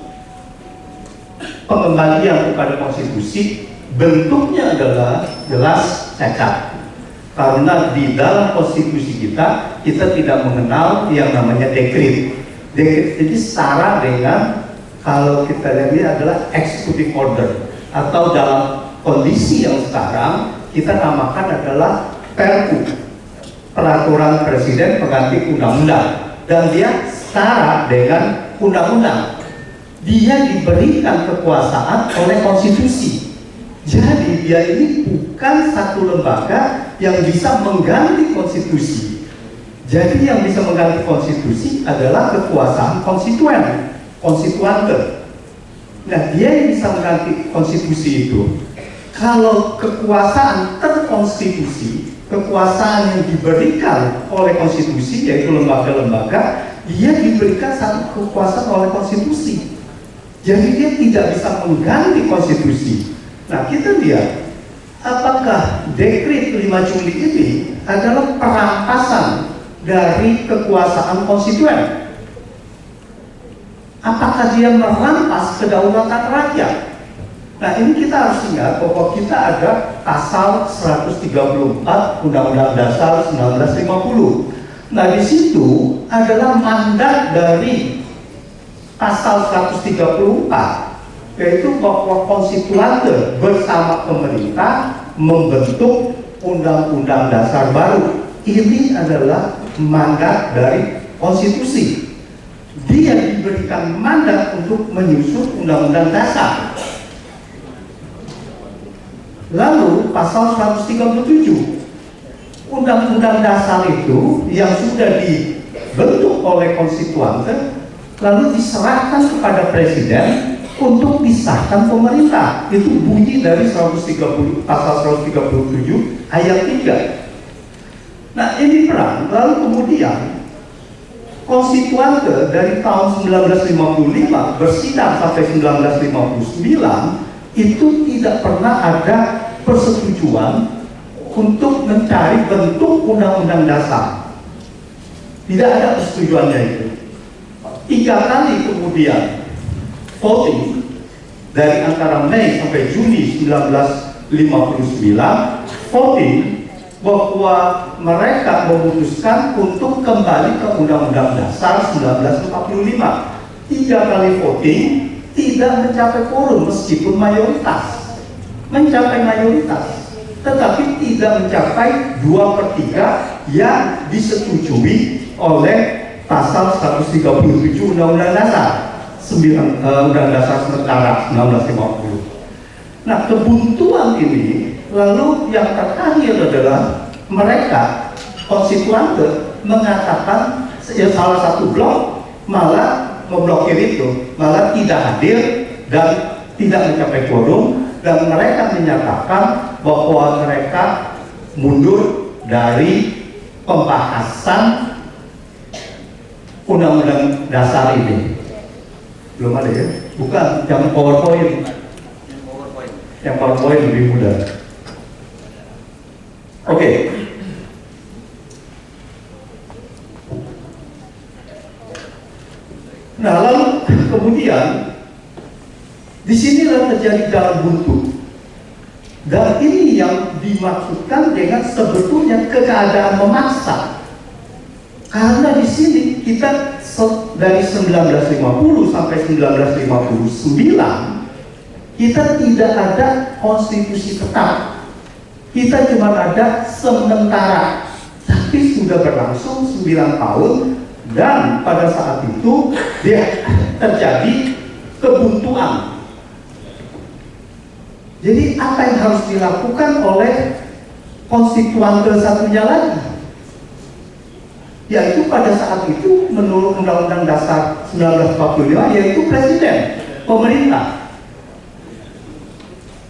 pengembalian kepada konstitusi bentuknya adalah jelas cacat, karena di dalam konstitusi kita tidak mengenal yang namanya dekret. Dekret ini setara dengan kalau kita lihat ini adalah executive order, atau dalam kondisi yang sekarang kita namakan adalah Perpu, peraturan presiden pengganti undang-undang, dan dia setara dengan undang-undang. dia diberikan kekuasaan oleh konstitusi. Jadi dia ini bukan satu lembaga yang bisa mengganti konstitusi. Jadi yang bisa mengganti konstitusi adalah kekuasaan konstituen, konstituante. Nah, dia yang bisa mengganti konstitusi itu kalau kekuasaan terkonstitusi, kekuasaan yang diberikan oleh konstitusi, yaitu lembaga-lembaga, dia diberikan satu kekuasaan oleh konstitusi. Jadi dia tidak bisa mengganti konstitusi. Nah, kita lihat apakah dekret 5 Juli ini adalah perampasan dari kekuasaan konstituen? Apakah dia merampas kedaulatan rakyat? Nah, ini kita harus ingat bahwa kita ada pasal 134 Undang-Undang Dasar 1950. Nah, di situ adalah mandat dari pasal 134, yaitu bahwa konstituante bersama pemerintah membentuk undang-undang dasar baru. Ini adalah mandat dari konstitusi. Dia diberikan mandat untuk menyusun undang-undang dasar. Lalu pasal 137, undang-undang dasar itu yang sudah dibentuk oleh konstituante lalu diserahkan kepada presiden untuk disahkan pemerintah. Itu bunyi dari pasal 137 ayat 3. Nah, ini perang. Lalu kemudian konstituante dari tahun 1955 bersidang sampai 1959 itu tidak pernah ada persetujuan untuk mencari bentuk undang-undang dasar. Tidak ada persetujuannya itu. 3 kali kemudian voting dari antara Mei sampai Juni 1959, voting bahwa mereka memutuskan untuk kembali ke Undang-Undang Dasar 1945. 3 kali voting tidak mencapai quorum meskipun mayoritas, mencapai mayoritas, tetapi tidak mencapai 2/3 yang disetujui oleh pasal 137 Undang-Undang Dasar Undang-Undang Dasar sementara 1950. Nah, kebuntuan ini lalu yang terakhir adalah mereka konstituante mengatakan salah satu blok malah memblokir itu, malah tidak hadir dan tidak mencapai quorum, dan mereka menyatakan bahwa mereka mundur dari pembahasan undang-undang dasar ini. Belum ada ya? Bukan, yang PowerPoint. Yang PowerPoint lebih mudah. Oke. Nah, lalu kemudian disinilah terjadi jalan buntu, dan ini yang dimaksudkan dengan sebetulnya keadaan memaksa, karena di sini kita dari 1950 sampai 1959 kita tidak ada konstitusi tetap, kita cuma ada sementara, tapi sudah berlangsung 9 tahun. Dan pada saat itu dia terjadi kebuntuan. Jadi apa yang harus dilakukan oleh konstituante satunya lagi? Yaitu pada saat itu menurut Undang-Undang Dasar 1945 yaitu presiden, pemerintah.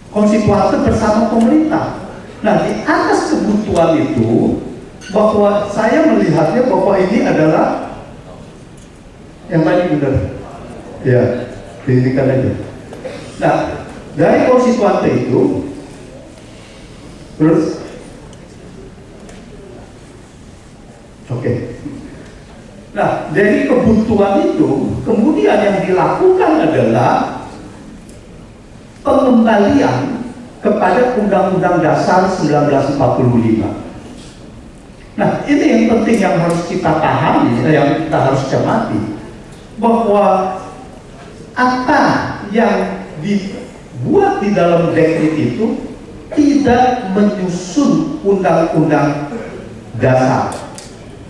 Konstituante bersama pemerintah. Nah, di atas kebuntuan itu, bahwa saya melihatnya bahwa ini adalah yang tadi benar, ya, dihentikan aja. Nah, dari konstituante itu, terus, oke. Nah, dari kebuntuan itu, kemudian yang dilakukan adalah pengembalian kepada Undang-Undang Dasar 1945. Nah, ini yang penting yang harus kita pahami, yang kita harus cermati, bahwa apa yang dibuat di dalam dekret itu tidak menyusun undang-undang dasar.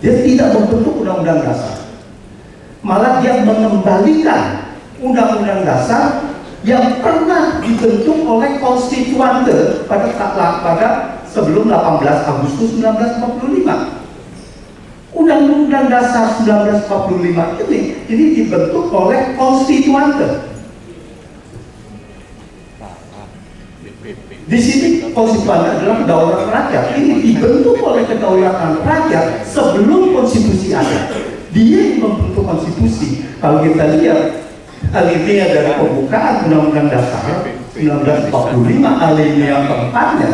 Dia tidak membentuk undang-undang dasar. Malah dia mengembalikan undang-undang dasar yang pernah dibentuk oleh konstituante pada sebelum 18 Agustus 1945. Undang-undang dasar 1945 ini dibentuk oleh konstituante. Di sini konstituante adalah kedaulatan rakyat. Ini dibentuk oleh kedaulatan rakyat sebelum konstitusi ada. Dia yang membentuk konstitusi. Kalau kita lihat alinea dari pembukaan Undang-Undang Dasar 1945, alinea keempatnya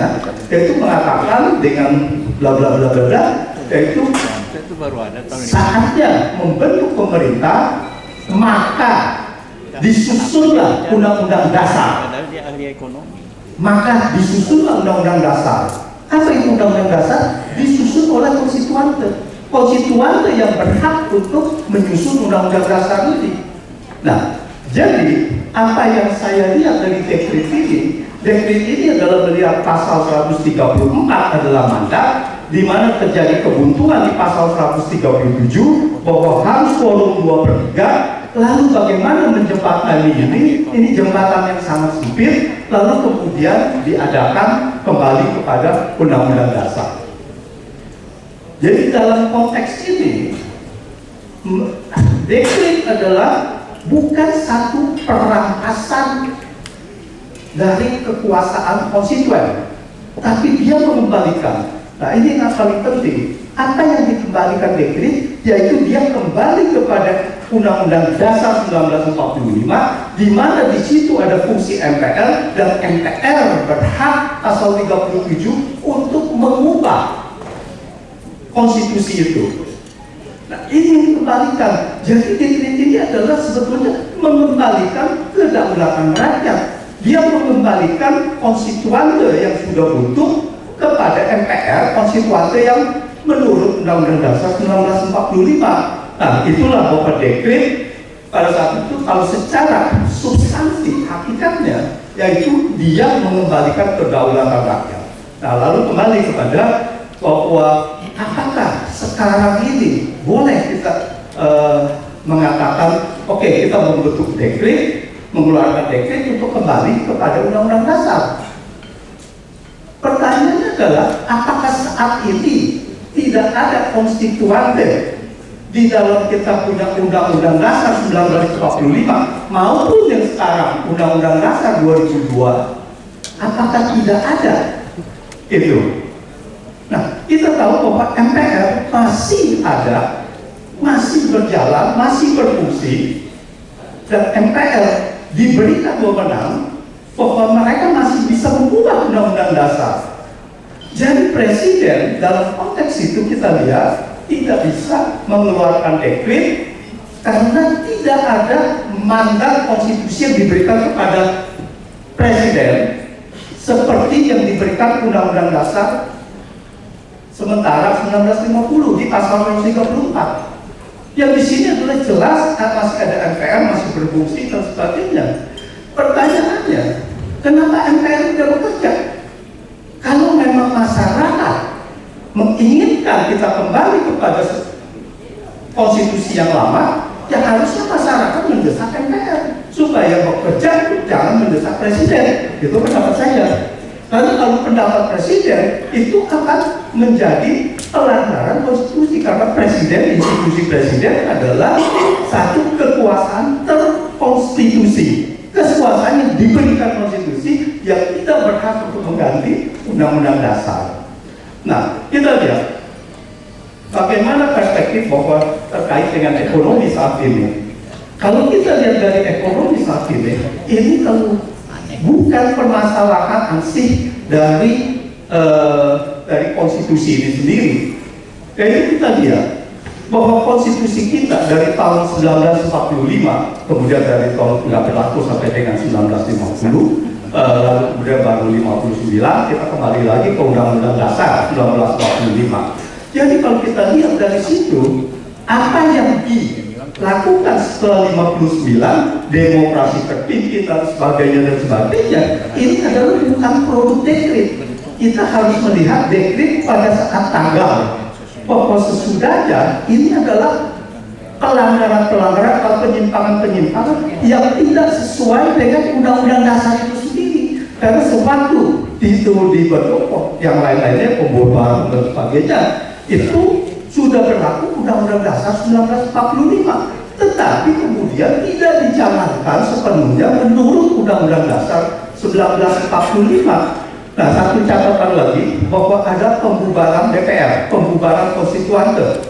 yaitu mengatakan dengan bla bla bla bla, yaitu saatnya membentuk pemerintah maka disusunlah Undang-Undang Dasar. Maka disusunlah Undang-Undang Dasar. Apa itu Undang-Undang Dasar? Disusun oleh konstituante. Konstituante yang berhak untuk menyusun Undang-Undang Dasar ini. Nah, jadi apa yang saya lihat dari dekret ini adalah melihat pasal 134 adalah mandat, di mana terjadi kebuntuan di pasal 137 bahwa harus quorum 2/3. Lalu bagaimana menjembatani ini jembatan yang sangat sempit, lalu kemudian diadakan kembali kepada Undang-Undang Dasar. Jadi dalam konteks ini, dekret adalah bukan satu perampasan dari kekuasaan konstituen, tapi dia mengembalikan. Nah, ini yang paling penting. Apa yang dikembalikan dekret, yaitu dia kembali kepada Undang-Undang Dasar 1945, di mana di situ ada fungsi MPR, dan MPR berhak pasal 37 untuk mengubah konstitusi itu. Nah, ini yang dikembalikan. Jadi dekret ini adalah sebetulnya mengembalikan kedaulatan rakyat. Dia mengembalikan konstituante yang sudah buntu kepada MPR, konstituante yang menurut Undang-Undang Dasar 1945. Nah, itulah bahwa dekret pada saat itu kalau secara substansi hakikatnya yaitu dia mengembalikan kedaulatan rakyat. Nah, lalu kembali kepada bahwa apakah sekarang ini boleh kita mengatakan oke, kita membentuk dekret, mengeluarkan dekret untuk kembali kepada Undang-Undang Dasar. Pertanyaannya adalah apakah saat ini tidak ada konstituante di dalam kita punya Undang-Undang Dasar 1945 maupun yang sekarang Undang-Undang Dasar 2002, apakah tidak ada itu? Nah, kita tahu bahwa MPR masih ada, masih berjalan, masih berfungsi, dan MPR diberikan wewenang bahwa mereka masih bisa mengubah Undang-Undang Dasar. Jadi presiden dalam konteks itu kita lihat tidak bisa mengeluarkan dekret karena tidak ada mandat konstitusi yang diberikan kepada presiden seperti yang diberikan Undang-Undang Dasar sementara 1950 di pasal 134. Yang di sini adalah jelas masih ada MPR, masih berfungsi dan sebagainya. Pertanyaannya, kenapa MPR tidak bekerja? Kalau memang masyarakat menginginkan kita kembali kepada konstitusi yang lama, ya harusnya masyarakat mendesak MPR supaya bekerja, jangan mendesak presiden. Itu pendapat saya. Karena kalau pendapat presiden itu akan menjadi pelanggaran konstitusi, karena presiden, institusi presiden adalah satu kekuasaan terkonstitusi. Kekuasaan yang diberikan konstitusi yang tidak berhak untuk mengganti Undang-Undang Dasar. Nah, kita lihat bagaimana perspektif bahwa terkait dengan ekonomi saat ini. Kalau kita lihat dari ekonomi saat ini kalau bukan permasalahan ansih dari konstitusi ini sendiri. Jadi kita lihat bahwa konstitusi kita dari tahun 1945, kemudian dari tahun tidak berlaku sampai dengan 1950, lalu kemudian baru 59 kita kembali lagi ke Undang-Undang Dasar 1945. Jadi kalau kita lihat dari situ, apa yang dilakukan setelah 59, demokrasi terpimpin dan sebagainya, ini adalah bukan produk dekret. Kita harus melihat dekret pada saat tanggal, bahwa sesudahnya ini adalah pelanggaran-pelanggaran atau penyimpangan-penyimpangan yang tidak sesuai dengan Undang-Undang Dasar itu sendiri. Karena sewaktu itu dibentuk yang lain-lainnya pembubaran dan sebagainya itu sudah berlaku Undang-Undang Dasar 1945. Tetapi kemudian tidak dijalankan sepenuhnya menurut Undang-Undang Dasar 1945. Nah, satu catatan lagi bahwa ada pembubaran DPR, pembubaran konstituante.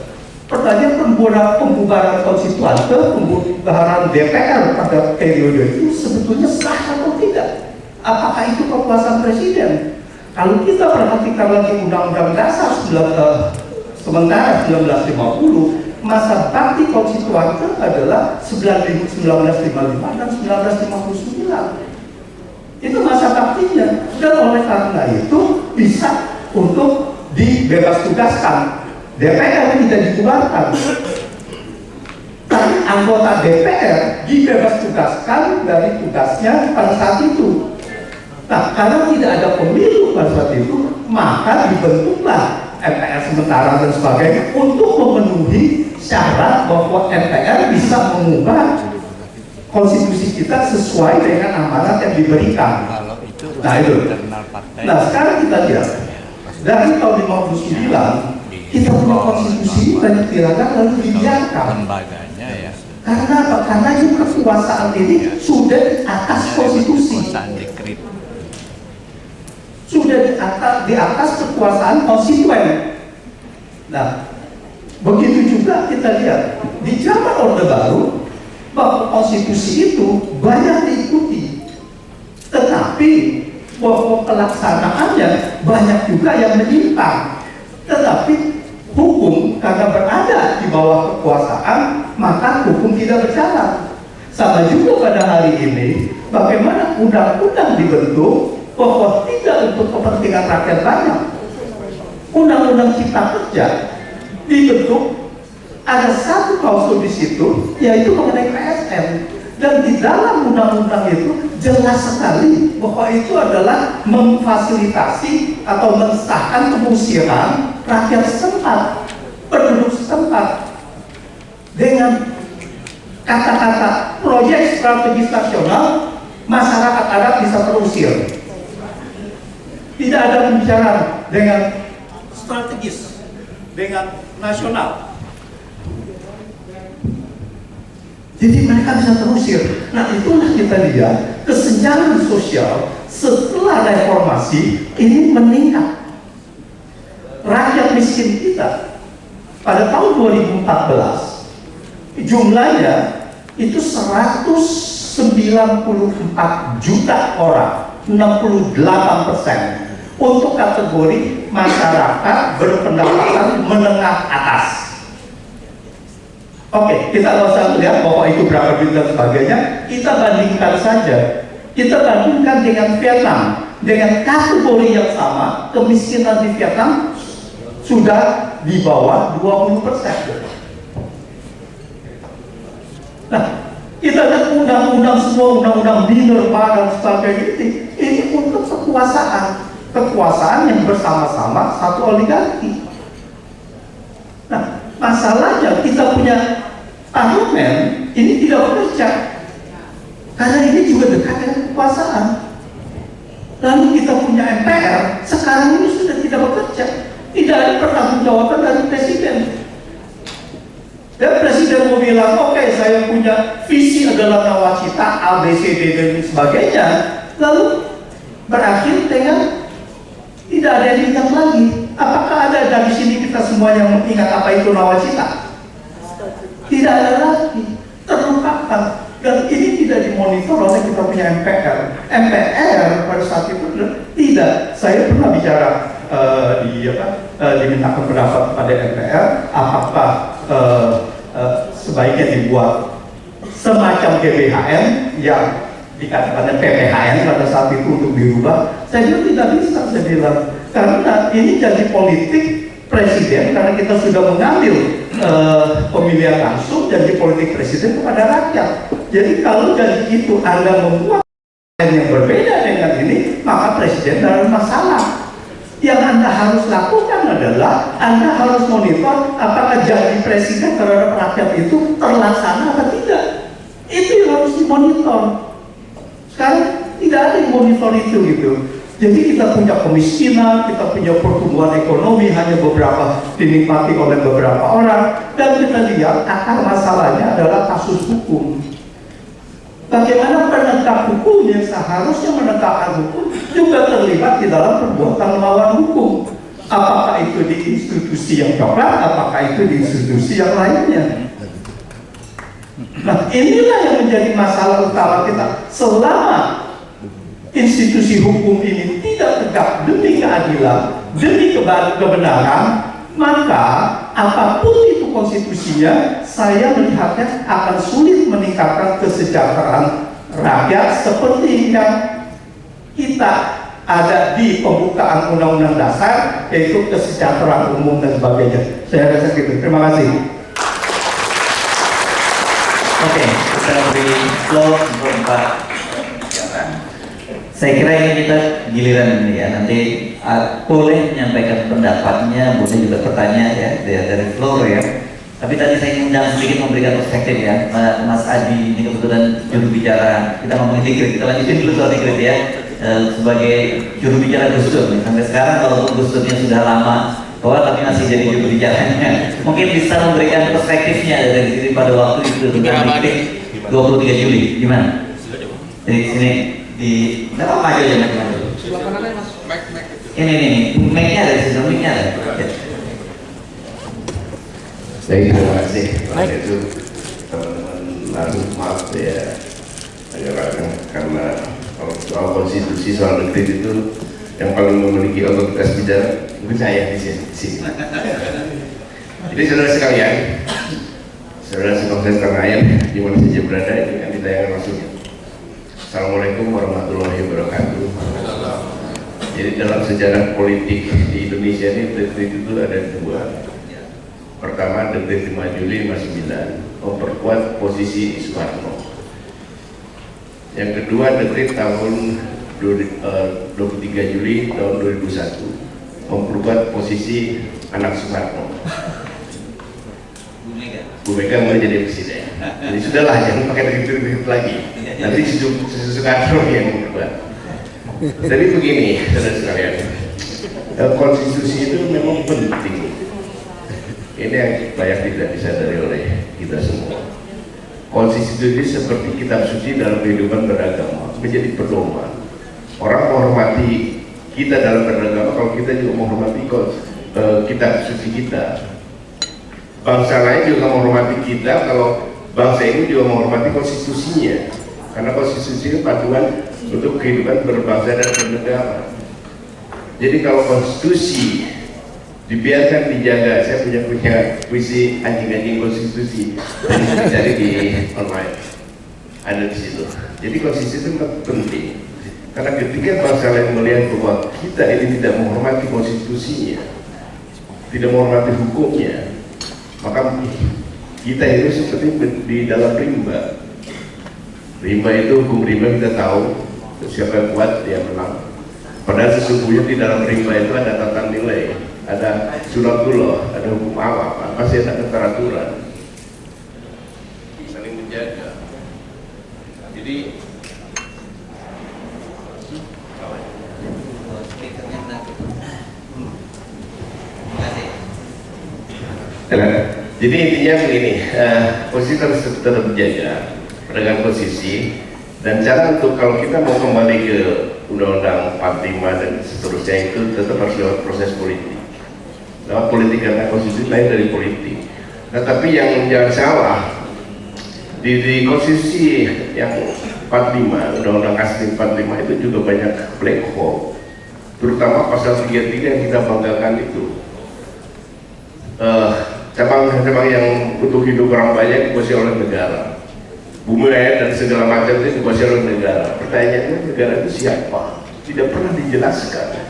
Pertanyaan pembubaran konstituante, pembubaran DPR pada periode itu sebetulnya sah atau tidak? Apakah itu kekuasaan presiden? Kalau kita perhatikan lagi Undang-Undang Dasar sementara 1950, masa bakti konstituante adalah 1955 dan 1959. Itu masa baktinya, dan oleh karena itu bisa untuk dibebas tugaskan. DPR tidak dibubarkan, tapi anggota DPR dibebas tugaskan dari tugasnya pada saat itu. Nah, karena tidak ada pemilu pada saat itu, maka dibentuklah MPR sementara dan sebagainya untuk memenuhi syarat bahwa MPR bisa mengubah konstitusi kita sesuai dengan amanat yang diberikan. Nah itu. Nah sekarang kita lihat dari tahun 59 kita punya konstitusi banyak dilanggar lalu dibiarkan. Karena apa? Karena ini kekuasaan ini sudah di atas konstitusi. Sudah di atas kekuasaan konstituen. Nah, begitu juga kita lihat di zaman Orde Baru bahwa konstitusi itu banyak diikuti, tetapi bahwa pelaksanaannya banyak juga yang menyimpang. Tetapi hukum karena berada di bawah kekuasaan, maka hukum tidak berjalan. Sama juga pada hari ini, bagaimana undang-undang dibentuk bahwa tidak untuk kepentingan rakyat banyak. Undang-undang Cipta Kerja dibentuk, ada satu klausul di situ, yaitu mengenai PSN. Dan di dalam undang-undang itu jelas sekali bahwa itu adalah memfasilitasi atau mensahkan pengusiran rakyat setempat, penduduk setempat, dengan kata-kata proyek strategis nasional, masyarakat adat bisa terusir. Tidak ada pembicaraan dengan strategis, dengan nasional. Jadi mereka bisa terusir. Nah itulah kita lihat kesenjangan sosial setelah reformasi ini meningkat. Rakyat miskin kita pada tahun 2014 jumlahnya itu 194 juta orang, 68%. Untuk kategori masyarakat berpendapatan menengah atas. Oke, kita nggak usah lihat bahwa itu berapa duit dan sebagainya. Kita bandingkan saja. Kita bandingkan dengan Vietnam, dengan kategori yang sama, kemiskinan di Vietnam sudah di bawah 20%. Nah, kita lihat undang-undang semua, undang-undang Minerba dan sebagainya ini untuk kekuasaan yang bersama-sama satu oligarki. Nah, masalahnya kita punya parlemen ini tidak bekerja karena ini juga dekat dengan kekuasaan. Lalu kita punya MPR sekarang ini sudah tidak bekerja, tidak ada pertanggungjawaban dari presiden. Dan presiden mau bilang, oke, saya punya visi adalah nawacita A, B, C, D dan sebagainya, lalu berakhir dengan tidak ada yang ingat lagi. Apakah ada dari sini kita semua yang mengingat apa itu nawacita? Tidak ada lagi, terlupakan. Dan ini tidak dimonitor oleh kita punya MPR. MPR pada saat itu tidak. Saya pernah bicara dimintakan pendapat pada MPR, apakah sebaiknya dibuat semacam GBHN yang dikatakan PPHN pada saat itu untuk dirubah. Saya bilang tidak bisa, saya bilang, karena ini janji politik presiden, karena kita sudah mengambil pemilihan langsung, janji politik presiden kepada rakyat. Jadi kalau janji itu Anda membuat yang berbeda dengan ini, maka presiden dalam masalah. Yang Anda harus lakukan adalah Anda harus monitor apakah janji presiden terhadap rakyat itu terlaksana atau tidak. Itu yang harus dimonitor. Sekarang tidak ada yang monitor itu gitu. Jadi kita punya kemiskinan, kita punya pertumbuhan ekonomi hanya beberapa dinikmati oleh beberapa orang, dan kita lihat akar masalahnya adalah kasus hukum. Bagaimana penegak hukum yang seharusnya menegakkan hukum juga terlibat di dalam perbuatan melawan hukum. Apakah itu di institusi yang coklat, apakah itu di institusi yang lainnya. Nah, inilah yang menjadi masalah utama kita. Selama institusi hukum ini tidak tegak demi keadilan, demi kebenaran, maka apapun itu konstitusinya, saya melihatnya akan sulit meningkatkan kesejahteraan rakyat seperti yang kita ada di pembukaan Undang-Undang Dasar, yaitu kesejahteraan umum dan sebagainya. Saya rasa gitu. Terima kasih. Oke, kita beri floor untuk Pak. Saya kira ini kita giliran ini ya, nanti boleh menyampaikan pendapatnya, boleh juga bertanya ya dari floor ya. Tapi tadi saya ingin sedikit memberikan perspektif ya, Mas Adi ini kebetulan juru bicara, kita ngomongin dikrit, kita lanjutin dulu soal dikrit ya. Sebagai juru bicara Gus Dur, sampai sekarang kalau Gus Durnya sudah lama, bahwa tapi masih jadi juru bicaranya, mungkin bisa memberikan perspektifnya dari sini pada waktu itu tentang dikrit 23 Juli, gimana? Dari sini di nggak apa aja jangan kemana dulu. Ini mic-nya ada, sistem mic-nya ada. Baik, terima kasih. Itu teman-teman lalu maaf ya agak-agak karena soal konstitusi, soal negeri itu yang paling memiliki otoritas bicara mungkin saya di sini. Jadi saudara sekalian, saudara sebangsa tanah air di mana saja berada, ini kan ditayangkan langsung. Assalamualaikum warahmatullahi wabarakatuh. Jadi dalam sejarah politik di Indonesia ini dekret itu ada dua. Pertama dekret 5 Juli 59 memperkuat posisi Soekarno. Yang kedua dekret tahun 23 Juli tahun 2001 memperkuat posisi anak Soekarno. Bu Mega mau jadi presiden. Jadi sudahlah, jangan pakai dekret lagi. Nanti Soekarno yang berubah. Tapi begini, saudara sekalian, konstitusi itu memang penting. Ini yang banyak tidak disadari oleh kita semua. Konstitusi seperti kitab suci dalam kehidupan beragama, menjadi pedoman. Orang menghormati kita dalam beragama kalau kita juga menghormati kitab suci kita. Bangsa lain juga menghormati kita kalau bangsa ini juga menghormati konstitusinya. Karena konstitusi itu panduan untuk kehidupan berbangsa dan bernegara. Jadi kalau konstitusi dibiarkan dijaga, saya punya puisi anjing-anjing konstitusi, dan bisa dicari di online, ada di situ. Jadi konstitusi itu penting, karena ketika bangsa lain melihat bahwa kita ini tidak menghormati konstitusinya, tidak menghormati hukumnya, maka kita itu seperti di dalam rimba. Rimba itu, hukum rimba kita tahu, siapa yang kuat dia menang. Padahal sesungguhnya di dalam rimba itu ada tata nilai, ada suratullah, ada hukum awam, pasti ada keteraturan, saling menjaga. Jadi intinya begini, posisi harus tetap dijaga dengan posisi, dan cara untuk kalau kita mau kembali ke Undang-Undang 45 dan seterusnya itu tetap harus lewat proses politik. Lewat politik karena konstitusi lain dari politik. Nah, tapi yang jangan salah, di konstitusi yang 45, Undang-Undang Asli 45 itu juga banyak black hole, terutama pasal 33 yang kita banggakan itu. Cabang-cabang yang untuk hidup orang banyak dikuasai oleh negara, bumi dan segala macam itu dikuasai oleh negara. Pertanyaannya, negara itu siapa? Tidak pernah dijelaskan.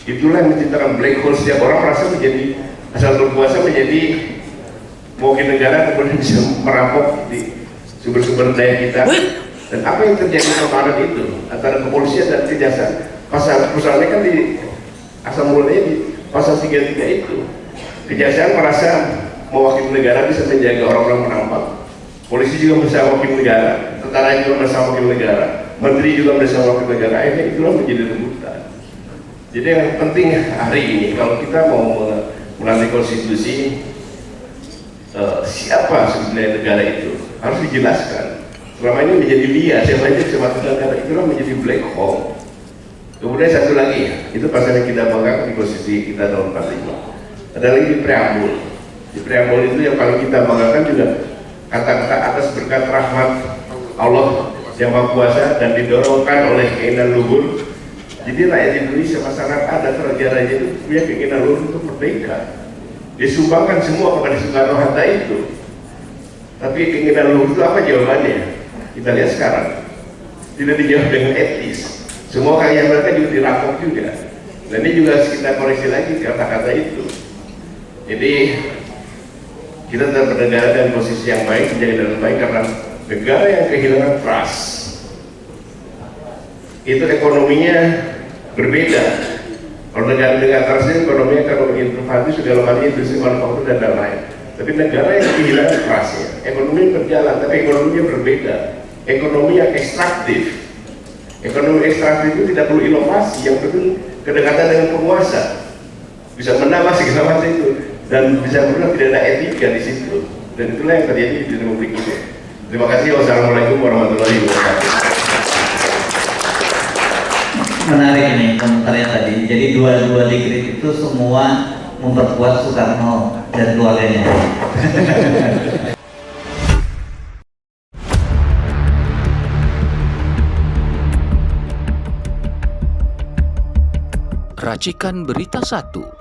Itulah yang menciptakan black hole. Setiap orang merasa menjadi asal berkuasa, menjadi mungkin negara, kemudian bisa merampok di sumber-sumber daya kita. Dan apa yang terjadi kemarin itu antara kepolisian dan kejaksaan, persoalannya kan Asal mulanya di pasal 33 itu. Kejaksaan merasa mewakili negara bisa menjaga orang-orang menampak. Polisi juga merasa wakil negara, tentara juga merasa wakil negara, menteri juga merasa wakil negara. Akhirnya itulah menjadi rebutan. Jadi yang penting hari ini kalau kita mau melalui konstitusi, siapa sebenarnya negara itu harus dijelaskan. Selama ini menjadi liar, siapa aja semata negara itulah menjadi black hole. Kemudian satu lagi, itu pasal yang kita banggakan di konstitusi kita tahun 45. Ada lagi di preambul. Di preambul itu yang paling kita banggakan juga kata-kata atas berkat rahmat Allah yang Maha Kuasa dan didorongkan oleh keinginan luhur. Jadi rakyat Indonesia, masyarakat adat raja-raja itu punya keinginan luhur untuk merdeka. Disumbangkan semua kepada Soekarno-Hatta itu. Tapi keinginan luhur itu apa jawabannya? Kita lihat sekarang. Tidak dijawab dengan etis. Semua karya mereka juga dirampok juga. Dan ini juga kita koreksi lagi kata-kata itu. Jadi kita tetap bernegara dalam posisi yang baik, menjaga dengan baik karena negara yang kehilangan trust itu ekonominya berbeda. Kalau negara-negara trust itu ekonomi inovatif, segala macam industri manufaktur dan lain-lain. Tapi negara yang kehilangan trustnya, ekonomi berjalan, tapi ekonominya berbeda. Ekonomi yang ekstraktif. Ekonomi ekstraktif itu tidak perlu inovasi, yang penting kedekatan dengan penguasa, bisa menambah segala macam itu, dan bisa benar tidak ada etika di situ. Dan itulah yang terjadi di Republik ini. Terima kasih. Wassalamualaikum warahmatullahi wabarakatuh. Menarik ini komentarnya tadi. Jadi dua dekret itu semua memperkuat Soekarno dan keluarganya. Racikan Berita 1